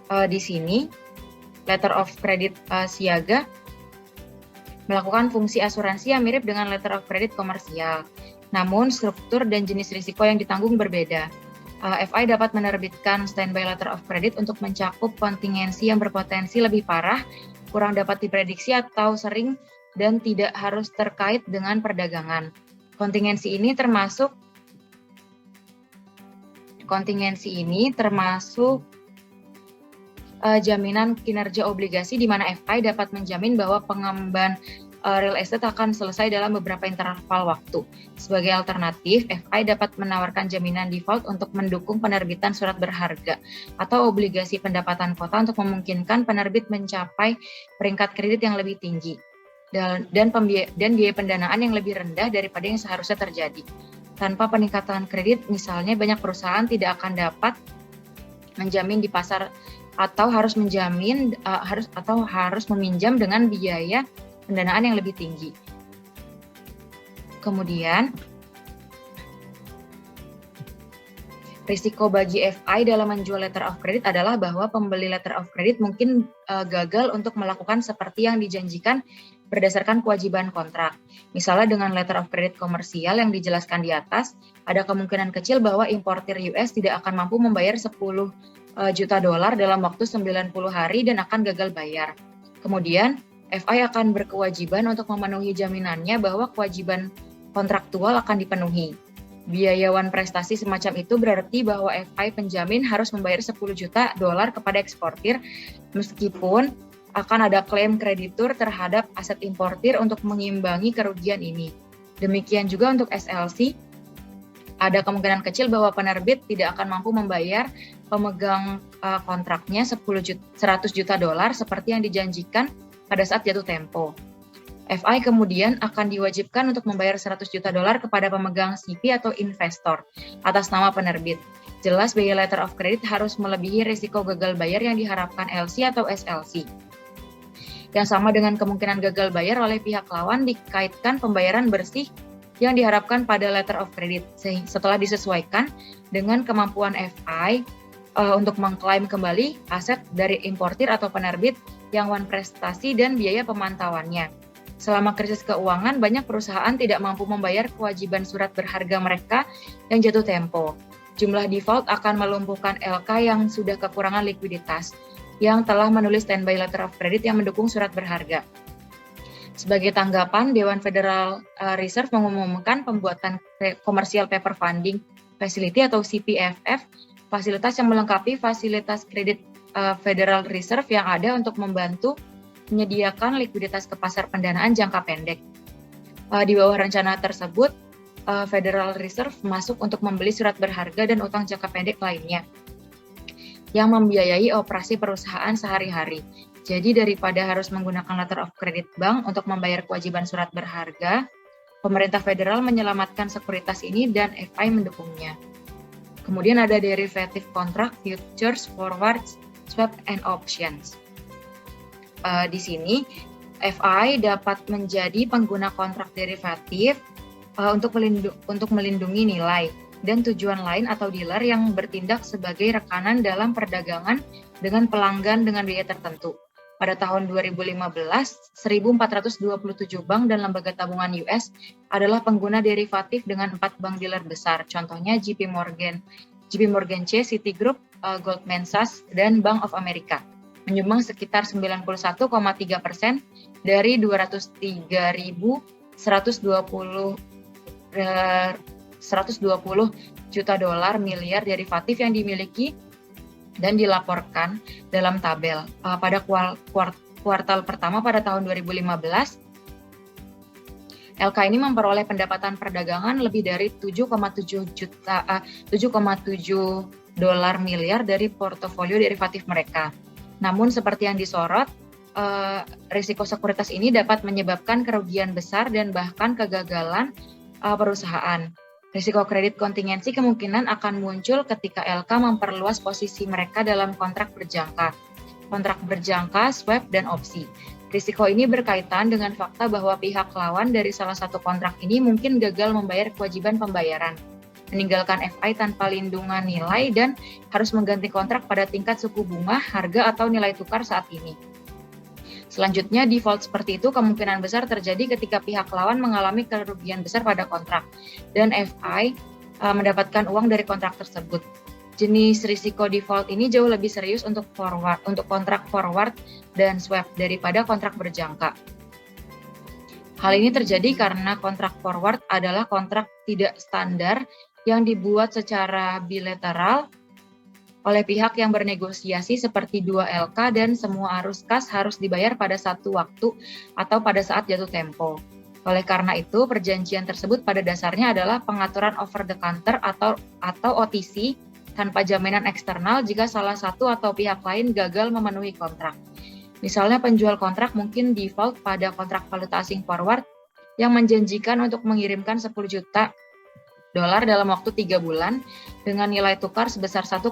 Di sini, letter of credit siaga melakukan fungsi asuransi yang mirip dengan letter of credit komersial. Namun, struktur dan jenis risiko yang ditanggung berbeda. FI dapat menerbitkan standby letter of credit untuk mencakup kontingensi yang berpotensi lebih parah, kurang dapat diprediksi atau sering dan tidak harus terkait dengan perdagangan. Kontingensi ini termasuk jaminan kinerja obligasi di mana FI dapat menjamin bahwa pengembangan real estate akan selesai dalam beberapa interval waktu. Sebagai alternatif, FI dapat menawarkan jaminan default untuk mendukung penerbitan surat berharga atau obligasi pendapatan kota untuk memungkinkan penerbit mencapai peringkat kredit yang lebih tinggi dan biaya pendanaan yang lebih rendah daripada yang seharusnya terjadi. Tanpa peningkatan kredit, misalnya banyak perusahaan tidak akan dapat menjamin di pasar atau harus meminjam dengan biaya pendanaan yang lebih tinggi. Kemudian, risiko bagi FI dalam menjual letter of credit adalah bahwa pembeli letter of credit mungkin gagal untuk melakukan seperti yang dijanjikan berdasarkan kewajiban kontrak. Misalnya dengan letter of credit komersial yang dijelaskan di atas, ada kemungkinan kecil bahwa importir US tidak akan mampu membayar 10 juta dolar dalam waktu 90 hari dan akan gagal bayar. Kemudian, FI akan berkewajiban untuk memenuhi jaminannya bahwa kewajiban kontraktual akan dipenuhi. Biayawan prestasi semacam itu berarti bahwa FI penjamin harus membayar 10 juta dolar kepada eksportir meskipun akan ada klaim kreditur terhadap aset importir untuk mengimbangi kerugian ini. Demikian juga untuk SLC, ada kemungkinan kecil bahwa penerbit tidak akan mampu membayar pemegang kontraknya 100 juta dolar seperti yang dijanjikan pada saat jatuh tempo. FI kemudian akan diwajibkan untuk membayar 100 juta dolar kepada pemegang CP atau investor atas nama penerbit. Jelas biaya letter of credit harus melebihi risiko gagal bayar yang diharapkan LC atau SLC. Yang sama dengan kemungkinan gagal bayar oleh pihak lawan dikaitkan pembayaran bersih yang diharapkan pada letter of credit setelah disesuaikan dengan kemampuan FI untuk mengklaim kembali aset dari importir atau penerbit yang wan prestasi dan biaya pemantauannya. Selama krisis keuangan, banyak perusahaan tidak mampu membayar kewajiban surat berharga mereka yang jatuh tempo. Jumlah default akan melumpuhkan LK yang sudah kekurangan likuiditas, yang telah menulis standby letter of credit yang mendukung surat berharga. Sebagai tanggapan, Dewan Federal Reserve mengumumkan pembuatan Commercial Paper Funding Facility atau CPFF, fasilitas yang melengkapi fasilitas kredit Federal Reserve yang ada untuk membantu menyediakan likuiditas ke pasar pendanaan jangka pendek. Di bawah rencana tersebut, Federal Reserve masuk untuk membeli surat berharga dan utang jangka pendek lainnya yang membiayai operasi perusahaan sehari-hari. Jadi daripada harus menggunakan letter of credit bank untuk membayar kewajiban surat berharga, pemerintah federal menyelamatkan sekuritas ini dan FI mendukungnya. Kemudian ada derivative contract, futures, forwards, swap, and options. Di sini, FI dapat menjadi pengguna kontrak derivatif untuk melindungi nilai dan tujuan lain atau dealer yang bertindak sebagai rekanan dalam perdagangan dengan pelanggan dengan biaya tertentu. Pada tahun 2015, 1.427 bank dan lembaga tabungan US adalah pengguna derivatif dengan 4 bank dealer besar, contohnya JP Morgan Chase, Citigroup, Goldman Sachs, dan Bank of America, menyumbang sekitar 91,3% dari 120 juta dolar miliar derivatif yang dimiliki dan dilaporkan dalam tabel. Pada kuartal pertama pada tahun 2015, LK ini memperoleh pendapatan perdagangan lebih dari 7,7 dolar miliar dari portofolio derivatif mereka. Namun seperti yang disorot, risiko sekuritas ini dapat menyebabkan kerugian besar dan bahkan kegagalan perusahaan. Risiko kredit kontingensi kemungkinan akan muncul ketika LK memperluas posisi mereka dalam kontrak berjangka, swap, dan opsi. Risiko ini berkaitan dengan fakta bahwa pihak lawan dari salah satu kontrak ini mungkin gagal membayar kewajiban pembayaran, meninggalkan FI tanpa lindungan nilai, dan harus mengganti kontrak pada tingkat suku bunga, harga, atau nilai tukar saat ini. Selanjutnya, default seperti itu kemungkinan besar terjadi ketika pihak lawan mengalami kerugian besar pada kontrak, dan FI mendapatkan uang dari kontrak tersebut. Jenis risiko default ini jauh lebih serius untuk kontrak forward dan swap daripada kontrak berjangka. Hal ini terjadi karena kontrak forward adalah kontrak tidak standar yang dibuat secara bilateral oleh pihak yang bernegosiasi seperti 2LK, dan semua arus kas harus dibayar pada satu waktu atau pada saat jatuh tempo. Oleh karena itu, perjanjian tersebut pada dasarnya adalah pengaturan over the counter atau OTC tanpa jaminan eksternal jika salah satu atau pihak lain gagal memenuhi kontrak. Misalnya penjual kontrak mungkin default pada kontrak valuta asing forward yang menjanjikan untuk mengirimkan 10 juta dolar dalam waktu 3 bulan dengan nilai tukar sebesar 1,40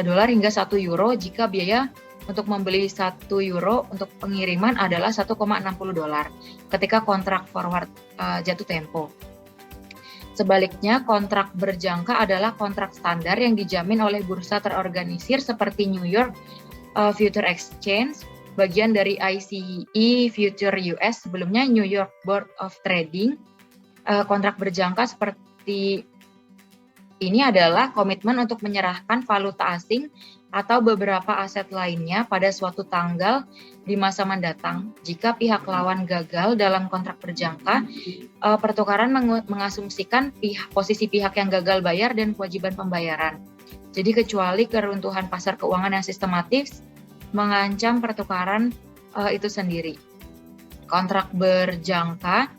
dolar hingga 1 euro jika biaya untuk membeli 1 euro untuk pengiriman adalah 1,60 dolar ketika kontrak forward jatuh tempo. Sebaliknya, kontrak berjangka adalah kontrak standar yang dijamin oleh bursa terorganisir seperti New York Future Exchange, bagian dari ICE Future US, sebelumnya New York Board of Trading. Kontrak berjangka seperti ini adalah komitmen untuk menyerahkan valuta asing atau beberapa aset lainnya pada suatu tanggal di masa mendatang. Jika pihak lawan gagal dalam kontrak berjangka, pertukaran mengasumsikan posisi pihak yang gagal bayar dan kewajiban pembayaran. Jadi kecuali keruntuhan pasar keuangan yang sistematis mengancam pertukaran itu sendiri. Kontrak berjangka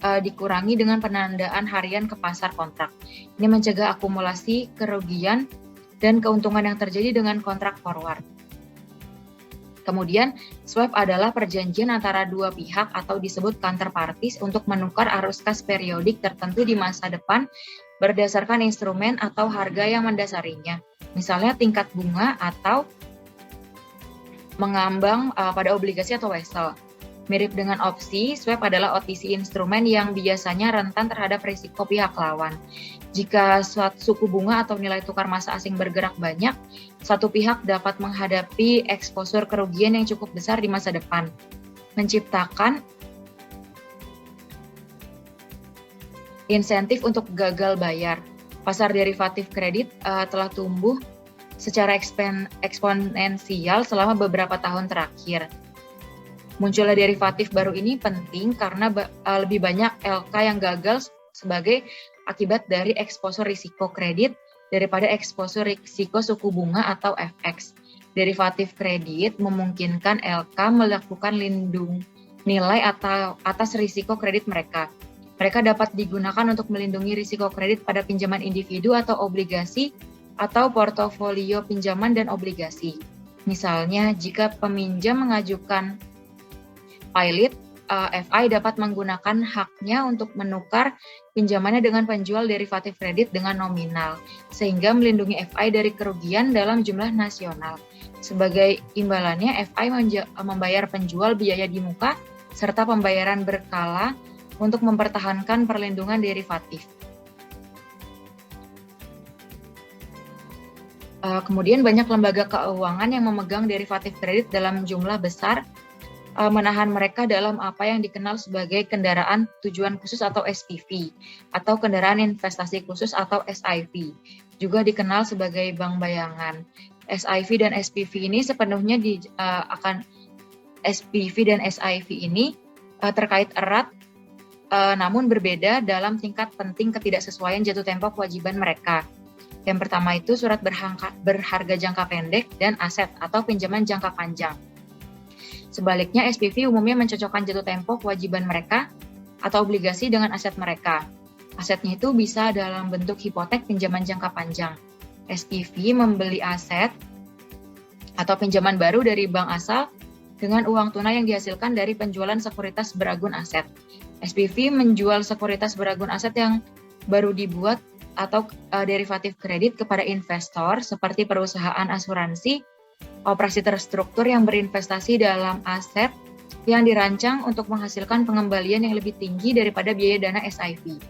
dikurangi dengan penandaan harian ke pasar kontrak. Ini mencegah akumulasi kerugian dan keuntungan yang terjadi dengan kontrak forward. Kemudian, swap adalah perjanjian antara dua pihak atau disebut counterparties untuk menukar arus kas periodik tertentu di masa depan berdasarkan instrumen atau harga yang mendasarinya. Misalnya tingkat bunga atau mengambang pada obligasi atau wesel. Mirip dengan opsi, swap adalah OTC instrumen yang biasanya rentan terhadap risiko pihak lawan. Jika suku bunga atau nilai tukar masa asing bergerak banyak, satu pihak dapat menghadapi eksposur kerugian yang cukup besar di masa depan, menciptakan insentif untuk gagal bayar. Pasar derivatif kredit telah tumbuh secara eksponensial selama beberapa tahun terakhir. Munculnya derivatif baru ini penting karena lebih banyak LK yang gagal sebagai akibat dari eksposur risiko kredit daripada eksposur risiko suku bunga atau FX. Derivatif kredit memungkinkan LK melakukan lindung nilai atau atas risiko kredit mereka. Mereka dapat digunakan untuk melindungi risiko kredit pada pinjaman individu atau obligasi atau portofolio pinjaman dan obligasi. Misalnya, jika peminjam mengajukan pilot, FI dapat menggunakan haknya untuk menukar pinjamannya dengan penjual derivatif kredit dengan nominal, sehingga melindungi FI dari kerugian dalam jumlah nasional. Sebagai imbalannya, FI membayar penjual biaya di muka serta pembayaran berkala untuk mempertahankan perlindungan derivatif. Kemudian banyak lembaga keuangan yang memegang derivatif kredit dalam jumlah besar, menahan mereka dalam apa yang dikenal sebagai kendaraan tujuan khusus atau SPV, atau kendaraan investasi khusus atau SIV, juga dikenal sebagai bank bayangan. SIV dan SPV ini sepenuhnya SPV dan SIV ini terkait erat, namun berbeda dalam tingkat penting ketidaksesuaian jatuh tempo kewajiban mereka. Yang pertama itu surat berharga jangka pendek dan aset atau pinjaman jangka panjang. Sebaliknya, SPV umumnya mencocokkan jatuh tempo kewajiban mereka atau obligasi dengan aset mereka. Asetnya itu bisa dalam bentuk hipotek pinjaman jangka panjang. SPV membeli aset atau pinjaman baru dari bank asal dengan uang tunai yang dihasilkan dari penjualan sekuritas beragun aset. SPV menjual sekuritas beragun aset yang baru dibuat atau derivatif kredit kepada investor seperti perusahaan asuransi operasi terstruktur yang berinvestasi dalam aset yang dirancang untuk menghasilkan pengembalian yang lebih tinggi daripada biaya dana SIV.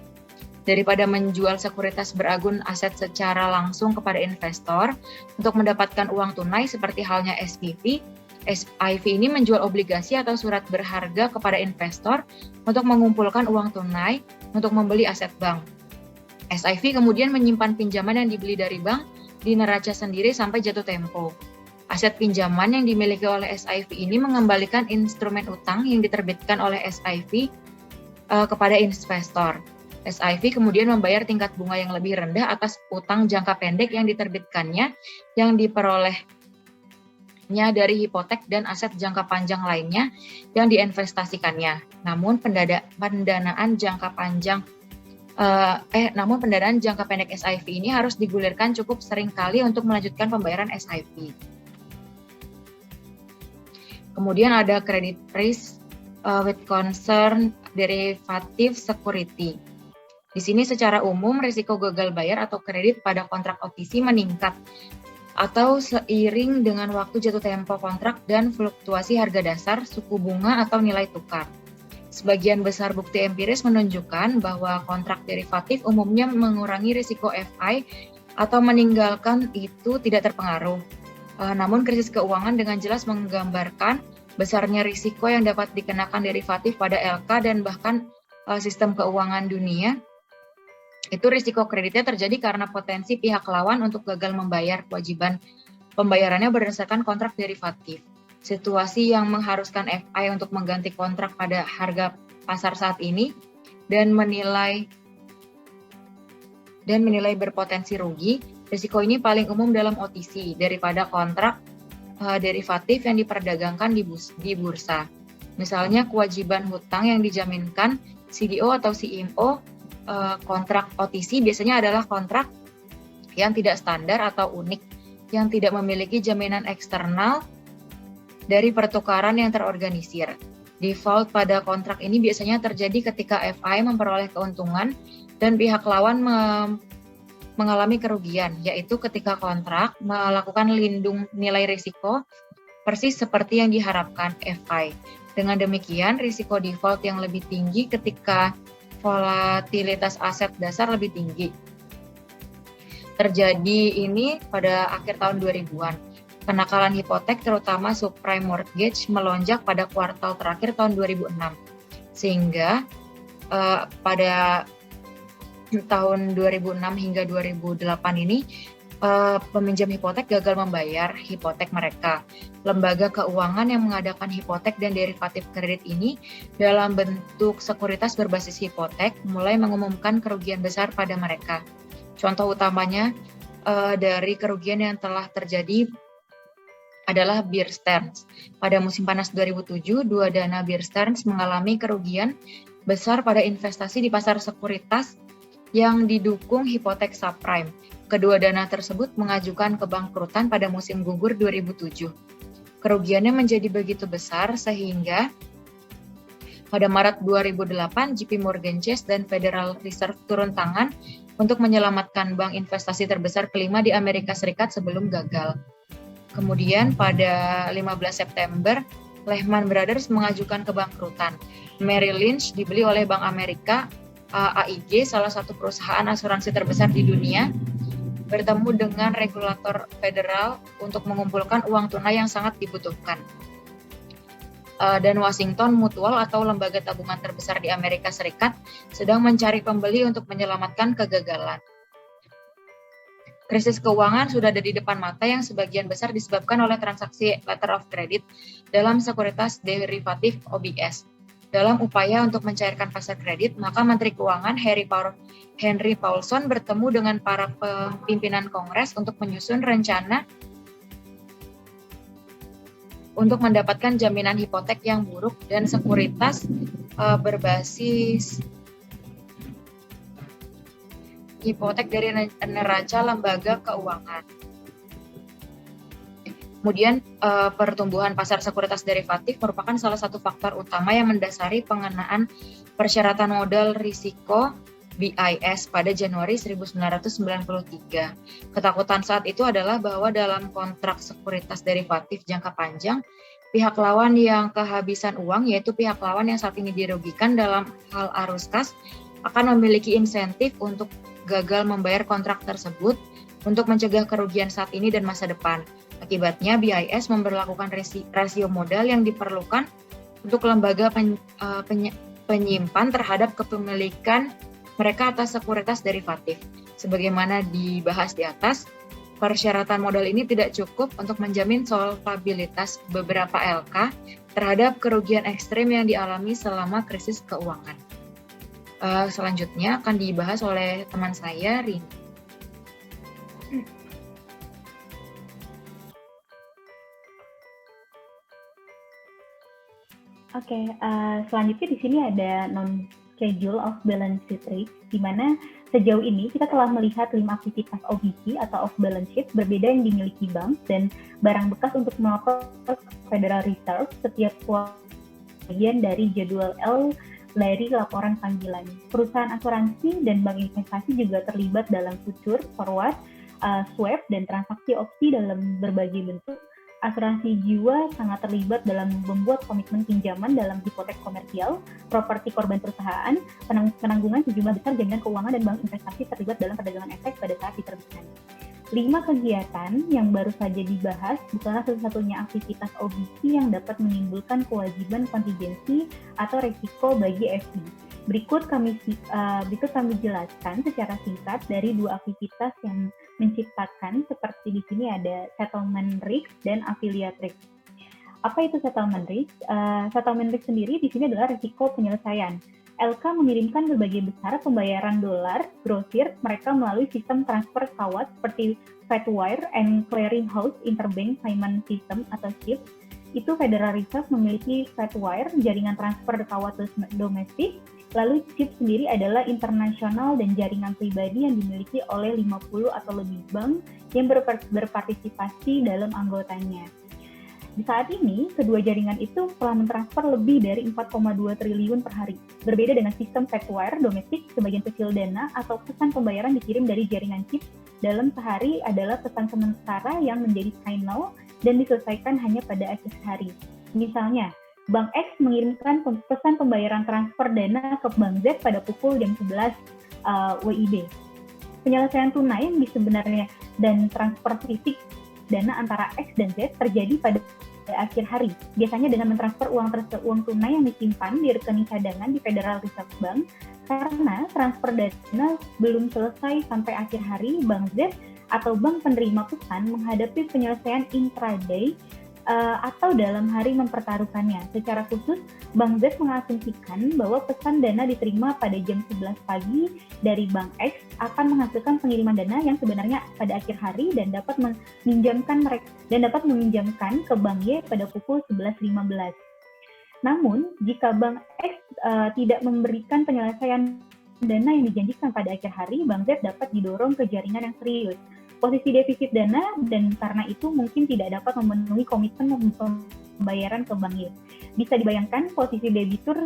Daripada menjual sekuritas beragun aset secara langsung kepada investor untuk mendapatkan uang tunai seperti halnya SPV, SIV ini menjual obligasi atau surat berharga kepada investor untuk mengumpulkan uang tunai untuk membeli aset bank. SIV kemudian menyimpan pinjaman yang dibeli dari bank di neraca sendiri sampai jatuh tempo. Aset pinjaman yang dimiliki oleh SIV ini mengembalikan instrumen utang yang diterbitkan oleh SIV kepada investor. SIV kemudian membayar tingkat bunga yang lebih rendah atas utang jangka pendek yang diterbitkannya yang diperolehnya dari hipotek dan aset jangka panjang lainnya yang diinvestasikannya. Namun pendanaan jangka pendek SIV ini harus digulirkan cukup sering kali untuk melanjutkan pembayaran SIV. Kemudian ada credit risk with concern derivative security. Di sini secara umum risiko gagal bayar atau kredit pada kontrak OTC meningkat atau seiring dengan waktu jatuh tempo kontrak dan fluktuasi harga dasar, suku bunga atau nilai tukar. Sebagian besar bukti empiris menunjukkan bahwa kontrak derivatif umumnya mengurangi risiko FI atau meninggalkan itu tidak terpengaruh. Namun krisis keuangan dengan jelas menggambarkan besarnya risiko yang dapat dikenakan derivatif pada LK dan bahkan sistem keuangan dunia. Itu risiko kreditnya terjadi karena potensi pihak lawan untuk gagal membayar kewajiban pembayarannya berdasarkan kontrak derivatif. Situasi yang mengharuskan FI untuk mengganti kontrak pada harga pasar saat ini dan menilai berpotensi rugi. Risiko ini paling umum dalam OTC daripada kontrak derivatif yang diperdagangkan di bursa. Misalnya kewajiban hutang yang dijaminkan CDO atau CMO. Kontrak OTC biasanya adalah kontrak yang tidak standar atau unik, yang tidak memiliki jaminan eksternal dari pertukaran yang terorganisir. Default pada kontrak ini biasanya terjadi ketika FI memperoleh keuntungan dan pihak lawan mengalami kerugian, yaitu ketika kontrak melakukan lindung nilai risiko persis seperti yang diharapkan FI. Dengan demikian, risiko default yang lebih tinggi ketika volatilitas aset dasar lebih tinggi. Terjadi ini pada akhir tahun 2000-an. Kenakalan hipotek terutama subprime mortgage melonjak pada kuartal terakhir tahun 2006. Sehingga pada tahun 2006 hingga 2008 ini peminjam hipotek gagal membayar hipotek mereka. Lembaga keuangan yang mengadakan hipotek dan derivatif kredit ini dalam bentuk sekuritas berbasis hipotek mulai mengumumkan kerugian besar pada mereka. Contoh utamanya dari kerugian yang telah terjadi adalah Bear Stearns. Pada musim panas 2007, dua dana Bear Stearns mengalami kerugian besar pada investasi di pasar sekuritas yang didukung hipotek subprime. Kedua dana tersebut mengajukan kebangkrutan pada musim gugur 2007. Kerugiannya menjadi begitu besar sehingga pada Maret 2008 JP Morgan Chase dan Federal Reserve turun tangan untuk menyelamatkan bank investasi terbesar kelima di Amerika Serikat sebelum gagal. Kemudian pada 15 September, Lehman Brothers mengajukan kebangkrutan. Merrill Lynch dibeli oleh Bank Amerika, AIG, salah satu perusahaan asuransi terbesar di dunia, bertemu dengan regulator federal untuk mengumpulkan uang tunai yang sangat dibutuhkan. Dan Washington Mutual atau lembaga tabungan terbesar di Amerika Serikat sedang mencari pembeli untuk menyelamatkan kegagalan. Krisis keuangan sudah ada di depan mata yang sebagian besar disebabkan oleh transaksi letter of credit dalam sekuritas derivatif OBS. Dalam upaya untuk mencairkan pasar kredit, maka Menteri Keuangan Henry Paulson bertemu dengan para pimpinan Kongres untuk menyusun rencana untuk mendapatkan jaminan hipotek yang buruk dan sekuritas berbasis hipotek dari neraca lembaga keuangan. Kemudian pertumbuhan pasar sekuritas derivatif merupakan salah satu faktor utama yang mendasari pengenaan persyaratan modal risiko BIS pada Januari 1993. Ketakutan saat itu adalah bahwa dalam kontrak sekuritas derivatif jangka panjang, pihak lawan yang kehabisan uang, yaitu pihak lawan yang saat ini dirugikan dalam hal arus kas, akan memiliki insentif untuk gagal membayar kontrak tersebut untuk mencegah kerugian saat ini dan masa depan. Akibatnya, BIS memberlakukan rasio modal yang diperlukan untuk lembaga penyimpan terhadap kepemilikan mereka atas sekuritas derivatif. Sebagaimana dibahas di atas, persyaratan modal ini tidak cukup untuk menjamin solvabilitas beberapa LK terhadap kerugian ekstrem yang dialami selama krisis keuangan. Selanjutnya akan dibahas oleh teman saya, Rini. Oke, selanjutnya di sini ada non-schedule of balance sheet risk, di mana sejauh ini kita telah melihat 5 aktivitas OBC atau off balance sheet berbeda yang dimiliki bank dan barang bekas untuk melapor ke Federal Reserve setiap bagian dari jadwal L dari laporan panggilan. Perusahaan asuransi dan bank investasi juga terlibat dalam future, forward, swap, dan transaksi opsi dalam berbagai bentuk. Asuransi jiwa sangat terlibat dalam membuat komitmen pinjaman dalam hipotek komersial, properti korban perusahaan, penanggungan sejumlah besar jaminan keuangan, dan bank investasi terlibat dalam perdagangan efek pada saat diterbitkan. 5 kegiatan yang baru saja dibahas bukanlah satu-satunya aktivitas OBC yang dapat menimbulkan kewajiban kontingensi atau risiko bagi FI. Berikut kami jelaskan secara singkat dari 2 aktivitas yang menciptakan, seperti di sini ada settlement risk dan affiliate risk. Apa itu settlement risk? Settlement risk sendiri di sini adalah risiko penyelesaian. LK mengirimkan berbagai besar pembayaran dolar grosir mereka melalui sistem transfer kawat seperti Fedwire and Clearinghouse Interbank Payment System atau SWIFT. Itu Federal Reserve memiliki Fedwire, jaringan transfer kawat domestik. Lalu SWIFT sendiri adalah internasional dan jaringan pribadi yang dimiliki oleh 50 atau lebih bank yang berpartisipasi dalam anggotanya. Di saat ini, kedua jaringan itu telah mentransfer lebih dari 4,2 triliun per hari. Berbeda dengan sistem Fedwire domestik, sebagian kecil dana atau pesan pembayaran dikirim dari jaringan chip dalam sehari adalah pesan sementara yang menjadi final dan diselesaikan hanya pada akhir hari. Misalnya, Bank X mengirimkan pesan pembayaran transfer dana ke Bank Z pada pukul jam 11 WIB. Penyelesaian tunai yang sebenarnya dan transfer fisik dana antara X dan Z terjadi pada akhir hari. Biasanya dengan mentransfer uang tunai yang disimpan di rekening cadangan di Federal Reserve Bank. Karena transfer dana belum selesai sampai akhir hari, Bank Z atau bank penerima pesan menghadapi penyelesaian intraday atau dalam hari mempertaruhkannya. Secara khusus, Bank Z mengasumsikan bahwa pesan dana diterima pada jam 11 pagi dari Bank X akan menghasilkan pengiriman dana yang sebenarnya pada akhir hari dan dapat meminjamkan ke Bank Y pada pukul 11.15. Namun, jika Bank X tidak memberikan penyelesaian dana yang dijanjikan pada akhir hari, Bank Z dapat didorong ke jaringan yang serius. Posisi defisit dana dan karena itu mungkin tidak dapat memenuhi komitmen pembayaran ke Bank Y. Bisa dibayangkan posisi debitur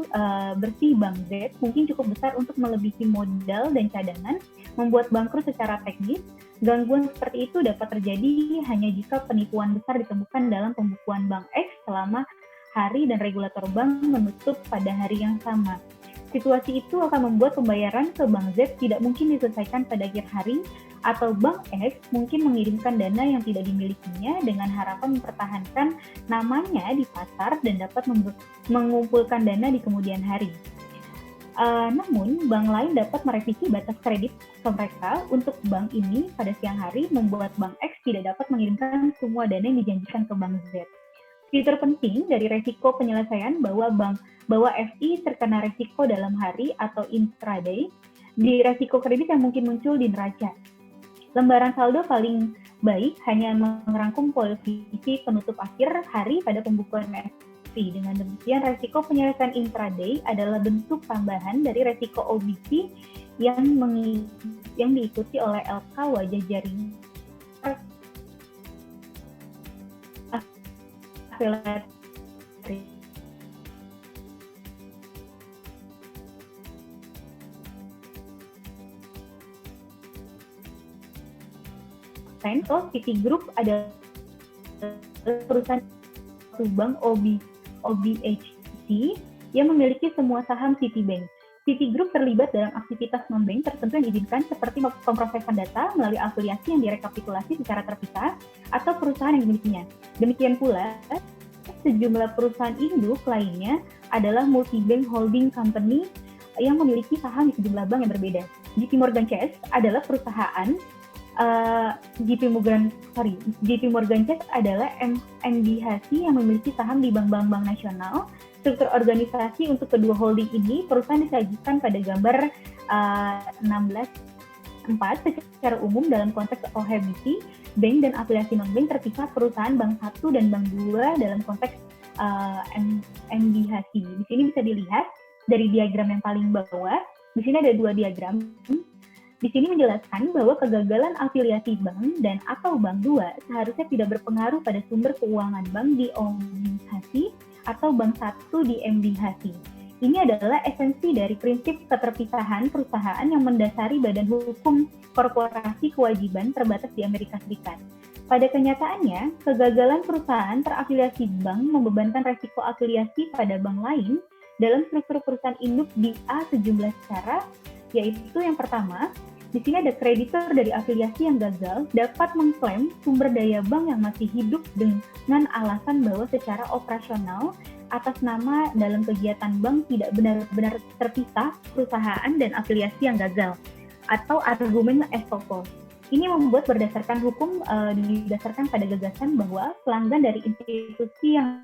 bersih Bank Z mungkin cukup besar untuk melebihi modal dan cadangan, membuat bangkrut secara teknis. Gangguan seperti itu dapat terjadi hanya jika penipuan besar ditemukan dalam pembukuan Bank X selama hari dan regulator bank menutup pada hari yang sama. Situasi itu akan membuat pembayaran ke Bank Z tidak mungkin diselesaikan pada akhir hari, atau Bank X mungkin mengirimkan dana yang tidak dimilikinya dengan harapan mempertahankan namanya di pasar dan dapat mengumpulkan dana di kemudian hari. Namun, bank lain dapat merevisi batas kredit ke mereka untuk bank ini pada siang hari, membuat Bank X tidak dapat mengirimkan semua dana yang dijanjikan ke Bank Z. Fitur penting dari resiko penyelesaian bahwa FI terkena resiko dalam hari atau intraday di resiko kredit yang mungkin muncul di neraca. Lembaran saldo paling baik hanya merangkum posisi penutup akhir hari pada pembukuan FI. Dengan demikian, resiko penyelesaian intraday adalah bentuk tambahan dari resiko OBC yang diikuti oleh LK wajah jaring. So, Citigroup adalah perusahaan bank OBHC yang memiliki semua saham Citibank. Citigroup terlibat dalam aktivitas non-bank tertentu yang diizinkan seperti pemrosesan data melalui afiliasi yang direkapitulasi secara terpisah atau perusahaan yang dimilikinya. Demikian pula, sejumlah perusahaan induk lainnya adalah multi-bank holding company yang memiliki saham di sejumlah bank yang berbeda. JP Morgan Chase adalah perusahaan JP Morgan Chase adalah MBHC yang memiliki saham di bank-bank nasional. Struktur organisasi untuk kedua holding ini perusahaan disajikan pada gambar 16.4 secara umum dalam konteks OHBC, bank dan afiliasi non-bank terpisah perusahaan bank 1 dan bank 2 dalam konteks MBHC. Di sini bisa dilihat dari diagram yang paling bawah, di sini ada dua diagram. Di sini menjelaskan bahwa kegagalan afiliasi bank dan atau bank 2 seharusnya tidak berpengaruh pada sumber keuangan bank di OHBC atau bank 1 di MBHC. Ini adalah esensi dari prinsip keterpisahan perusahaan yang mendasari badan hukum korporasi kewajiban terbatas di Amerika Serikat. Pada kenyataannya, kegagalan perusahaan terafiliasi bank membebankan resiko afiliasi pada bank lain dalam struktur perusahaan induk di sejumlah cara, yaitu yang pertama, di sini ada kreditor dari afiliasi yang gagal dapat mengklaim sumber daya bank yang masih hidup dengan alasan bahwa secara operasional atas nama dalam kegiatan bank tidak benar-benar terpisah perusahaan dan afiliasi yang gagal atau argumen estoppel. Ini membuat berdasarkan hukum didasarkan pada gagasan bahwa pelanggan dari institusi yang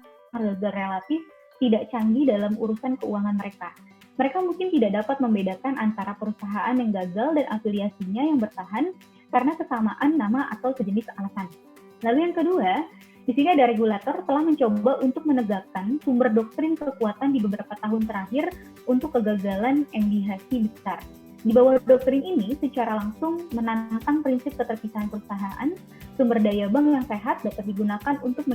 relatif tidak canggih dalam urusan keuangan mereka. Mereka mungkin tidak dapat membedakan antara perusahaan yang gagal dan afiliasinya yang bertahan karena kesamaan nama atau sejenis alasan. Lalu yang kedua, di sini ada regulator telah mencoba untuk menegakkan sumber doktrin kekuatan di beberapa tahun terakhir untuk kegagalan MBHC besar. Di bawah doktrin ini secara langsung menantang prinsip keterpisahan perusahaan, sumber daya bank yang sehat dapat digunakan untuk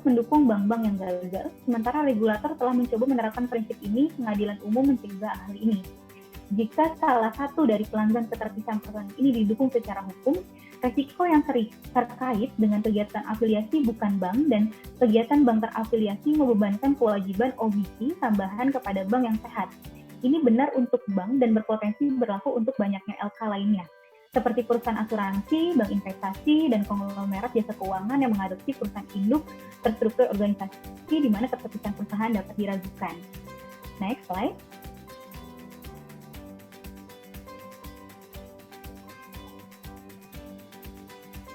mendukung bank-bank yang gagal, sementara regulator telah mencoba menerapkan prinsip ini, pengadilan umum mencegah hal ini. Jika salah satu dari pelanggan keterpisahan perusahaan ini didukung secara hukum, resiko yang terkait dengan kegiatan afiliasi bukan bank dan kegiatan bank terafiliasi membebankan kewajiban OBC tambahan kepada bank yang sehat. Ini benar untuk bank dan berpotensi berlaku untuk banyaknya LK lainnya, seperti perusahaan asuransi, bank investasi, dan konglomerat jasa keuangan yang mengadopsi perusahaan induk terstruktur organisasi di mana keterpisahan perusahaan dapat diragukan. Next slide.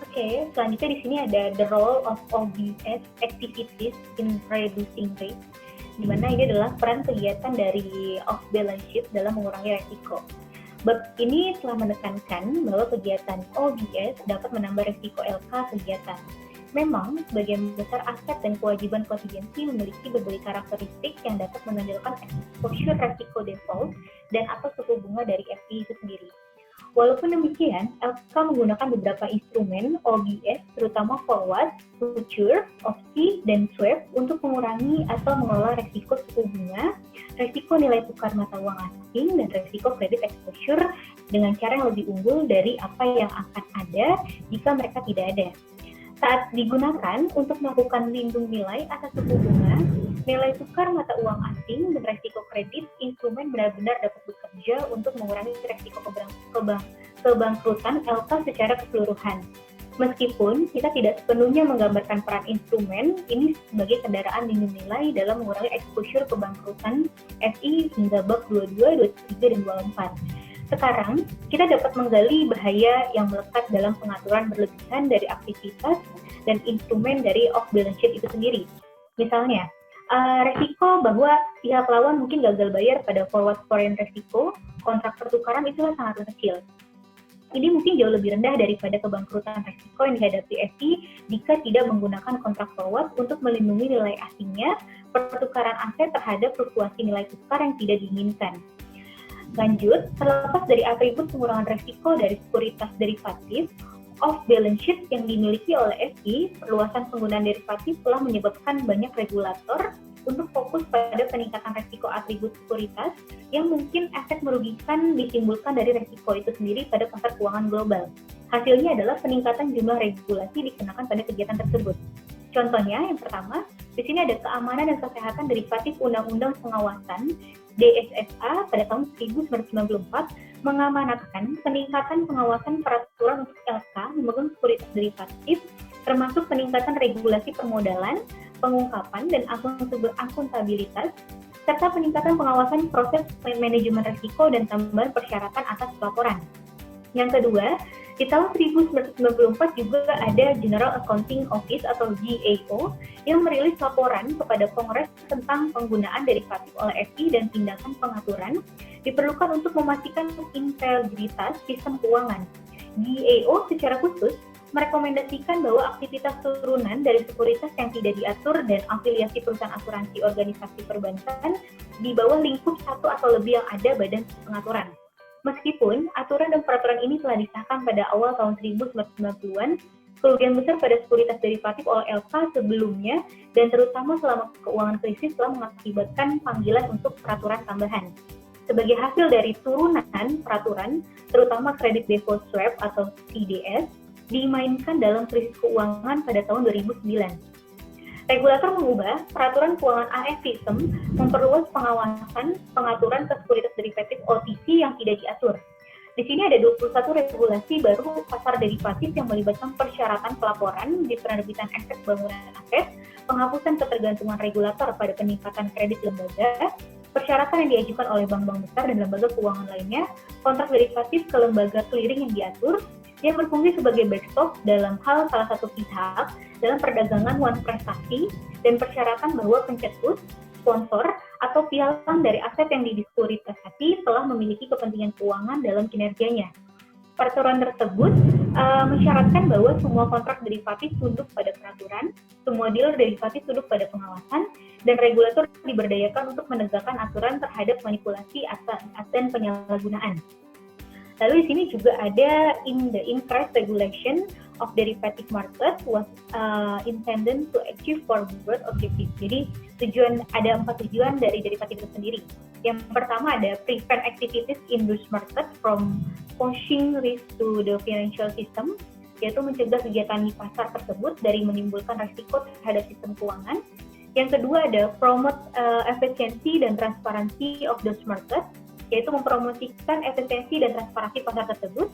Oke, selanjutnya di sini ada the role of OBS activities in reducing risk, di mana ini adalah peran kegiatan dari off balance sheet dalam mengurangi resiko. Bab ini telah menekankan bahwa kegiatan OBS dapat menambah risiko LK kegiatan. Memang, sebagian besar aset dan kewajiban kontingensi memiliki berbagai karakteristik yang dapat menonjolkan exposure resiko default dan atau suku bunga dari FI itu sendiri. Walaupun demikian, LK menggunakan beberapa instrumen OBS, terutama forward, future, opsi, dan swap untuk mengurangi atau mengelola risiko suku bunga, risiko nilai tukar mata uang asing, dan risiko kredit exposure dengan cara yang lebih unggul dari apa yang akan ada jika mereka tidak ada. Saat digunakan untuk melakukan lindung nilai atas suku bunga, nilai tukar mata uang asing, dan risiko kredit, instrumen benar-benar dapat bekerja untuk mengurangi risiko kebangkrutan LK secara keseluruhan. Meskipun kita tidak sepenuhnya menggambarkan peran instrumen ini sebagai kendaraan lindung nilai dalam mengurangi exposure kebangkrutan FI hingga bab 22, 23, dan 24. Sekarang, kita dapat menggali bahaya yang melekat dalam pengaturan berlebihan dari aktivitas dan instrumen dari off-balance sheet itu sendiri. Misalnya, resiko bahwa pihak lawan mungkin gagal bayar pada forward foreign resiko, kontrak pertukaran itulah sangat kecil. Ini mungkin jauh lebih rendah daripada kebangkrutan resiko yang dihadapi FI jika tidak menggunakan kontrak forward untuk melindungi nilai asingnya, pertukaran aset terhadap fluktuasi nilai tukar yang tidak diinginkan. Lanjut, terlepas dari atribut pengurangan resiko dari sekuritas derivatif, off-balance sheet yang dimiliki oleh FI, perluasan penggunaan derivatif telah menyebabkan banyak regulator untuk fokus pada peningkatan resiko atribut sekuritas yang mungkin efek merugikan ditimbulkan dari resiko itu sendiri pada pasar keuangan global. Hasilnya adalah peningkatan jumlah regulasi dikenakan pada kegiatan tersebut. Contohnya, yang pertama, di sini ada keamanan dan kesehatan derivatif Undang-Undang Pengawasan DSSA pada tahun 1994 mengamanatkan peningkatan pengawasan peraturan untuk LK memegang sekuritas derivatif, termasuk peningkatan regulasi permodalan, pengungkapan, dan akuntabilitas, serta peningkatan pengawasan proses manajemen risiko dan tambahan persyaratan atas pelaporan. Yang kedua, di tahun 1994 juga ada General Accounting Office atau GAO yang merilis laporan kepada Kongres tentang penggunaan derivatif oleh FI dan tindakan pengaturan diperlukan untuk memastikan integritas sistem keuangan. GAO secara khusus merekomendasikan bahwa aktivitas turunan dari sekuritas yang tidak diatur dan afiliasi perusahaan asuransi organisasi perbankan di bawah lingkup satu atau lebih yang ada badan pengaturan. Meskipun aturan dan peraturan ini telah disahkan pada awal tahun 1990-an, kerugian besar pada sekuritas derivatif oleh LK sebelumnya dan terutama selama keuangan krisis telah mengakibatkan panggilan untuk peraturan tambahan. Sebagai hasil dari turunan peraturan, terutama Credit Default Swap atau CDS, dimainkan dalam krisis keuangan pada tahun 2009. Regulator mengubah peraturan keuangan AFISM memperluas pengawasan pengaturan ke sekuritas derivatif OTC yang tidak diatur. Di sini ada 21 regulasi baru pasar derivatif yang melibatkan persyaratan pelaporan di penerbitan efek bangunan aset, penghapusan ketergantungan regulator pada peningkatan kredit lembaga, persyaratan yang diajukan oleh bank-bank besar dan lembaga keuangan lainnya, kontrak derivatif ke lembaga clearing yang diatur, yang berfungsi sebagai backstop dalam hal salah satu pihak dalam perdagangan uang prestasi, dan persyaratan bahwa pencetus, sponsor, atau pialang dari aset yang didiskuritisasi telah memiliki kepentingan keuangan dalam kinerjanya. Peraturan tersebut mensyaratkan bahwa semua kontrak derivatif tunduk pada peraturan, semua dealer derivatif tunduk pada pengawasan, dan regulator diberdayakan untuk menegakkan aturan terhadap manipulasi aset dan penyalahgunaan. Lalu di sini juga ada the increased regulation of derivative market was intended to achieve forward objectives. Jadi ada 4 tujuan dari derivatif itu sendiri. Yang pertama ada prevent activities in those market from pushing risk to the financial system, yaitu mencegah kegiatan di pasar tersebut dari menimbulkan risiko terhadap sistem keuangan. Yang kedua ada promote efficiency dan transparansi of those market, yaitu mempromosikan efisiensi dan transparansi pasar tersebut.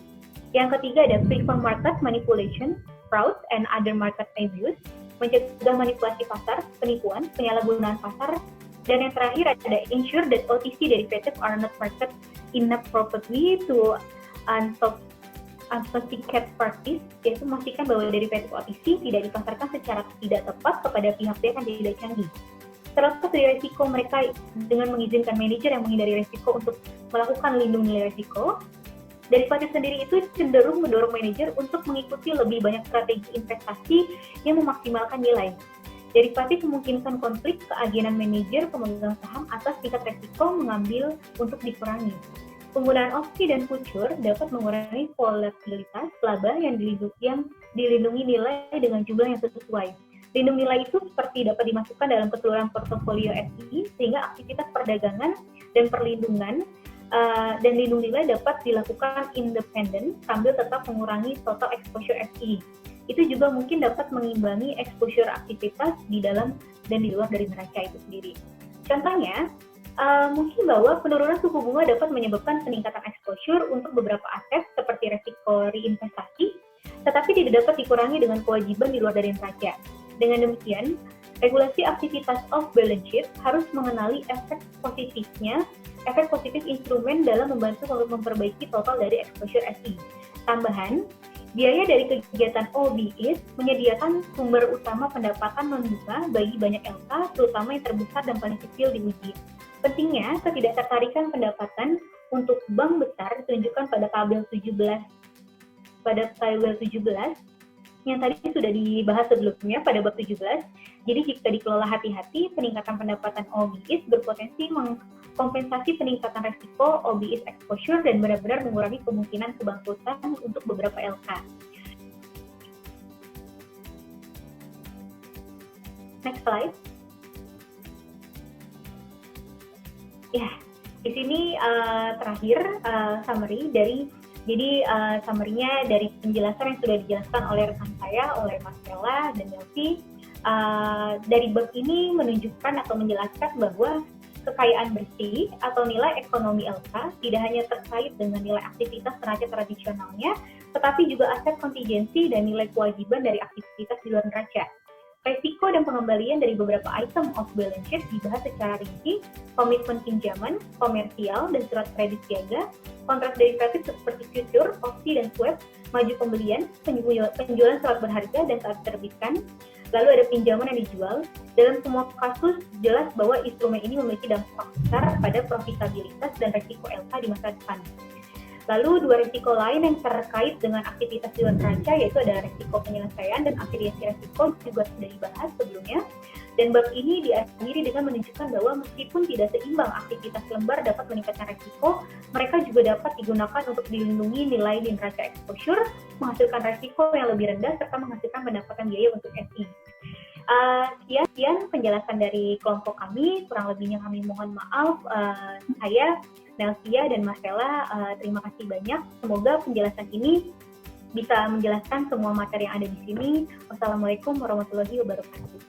Yang ketiga ada prevent market manipulation, fraud, and other market abuse, mencegah manipulasi pasar, penipuan, penyalahgunaan pasar. Dan yang terakhir ada ensure that OTC derivatives are not marketed inappropriately to unsophisticated parties, yaitu memastikan bahwa derivatif OTC tidak dipasarkan secara tidak tepat kepada pihak-pihak yang tidak canggih. Terlepas dari risiko, mereka dengan mengizinkan manajer yang menghindari risiko untuk melakukan lindung nilai risiko, derivatif sendiri itu cenderung mendorong manajer untuk mengikuti lebih banyak strategi investasi yang memaksimalkan nilai. Derivatif memungkinkan konflik keagenan manajer pemegang saham atas tingkat risiko mengambil untuk dikurangi. Penggunaan opsi dan future dapat mengurangi volatilitas laba yang dilindungi nilai dengan jumlah yang sesuai. Lindung nilai itu seperti dapat dimasukkan dalam keseluruhan portofolio SI, sehingga aktivitas perdagangan dan perlindungan dan lindung nilai dapat dilakukan independen sambil tetap mengurangi total exposure SI. Itu juga mungkin dapat mengimbangi exposure aktivitas di dalam dan di luar dari neraca itu sendiri. Contohnya, mungkin bahwa penurunan suku bunga dapat menyebabkan peningkatan exposure untuk beberapa aset seperti resiko reinvestasi, tetapi tidak dapat dikurangi dengan kewajiban di luar dari neraca. Dengan demikian, regulasi aktivitas off balance sheet harus mengenali efek positif instrumen dalam membantu memperbaiki total dari exposure SI. Tambahan, biaya dari kegiatan OBIS menyediakan sumber utama pendapatan non-bunga bagi banyak LK, terutama yang terbesar dan paling kecil diuji. Pentingnya, ketidaktertarikan pendapatan untuk bank besar ditunjukkan pada tabel 17 yang tadi sudah dibahas sebelumnya pada bab 17. Jadi jika dikelola hati-hati, peningkatan pendapatan OBIS berpotensi mengkompensasi peningkatan resiko OBIS exposure dan benar-benar mengurangi kemungkinan kebangkrutan untuk beberapa LK. Next slide. Ya, di sini terakhir summary dari Jadi summary-nya dari penjelasan yang sudah dijelaskan oleh rekan saya, oleh Mas Stella dan Delphi, dari bab ini menunjukkan atau menjelaskan bahwa kekayaan bersih atau nilai ekonomi LK tidak hanya terkait dengan nilai aktivitas neraca tradisionalnya, tetapi juga aset kontingensi dan nilai kewajiban dari aktivitas di luar neraca. Resiko dan pengembalian dari beberapa item off balance sheet dibahas secara rinci, komitmen pinjaman, komersial, dan surat kredit siaga, kontrak derivatif seperti future, opsi, dan swap, maju pembelian, penjualan surat berharga dan saat diterbitkan, lalu ada pinjaman yang dijual. Dalam semua kasus, jelas bahwa instrumen ini memiliki dampak besar pada profitabilitas dan resiko LK di masa depan. Lalu dua risiko lain yang terkait dengan aktivitas di luar neraca yaitu ada risiko penyelesaian dan afiliasi risiko juga sudah dibahas sebelumnya. Dan bab ini diakhiri dengan menunjukkan bahwa meskipun tidak seimbang aktivitas lembar dapat meningkatkan risiko, mereka juga dapat digunakan untuk dilindungi nilai di neraca exposure, menghasilkan risiko yang lebih rendah serta menghasilkan pendapatan biaya untuk SI. Sekian penjelasan dari kelompok kami, kurang lebihnya kami mohon maaf. Saya Nelsia dan Mas Stella, terima kasih banyak. Semoga penjelasan ini bisa menjelaskan semua materi yang ada di sini. Wassalamualaikum warahmatullahi wabarakatuh.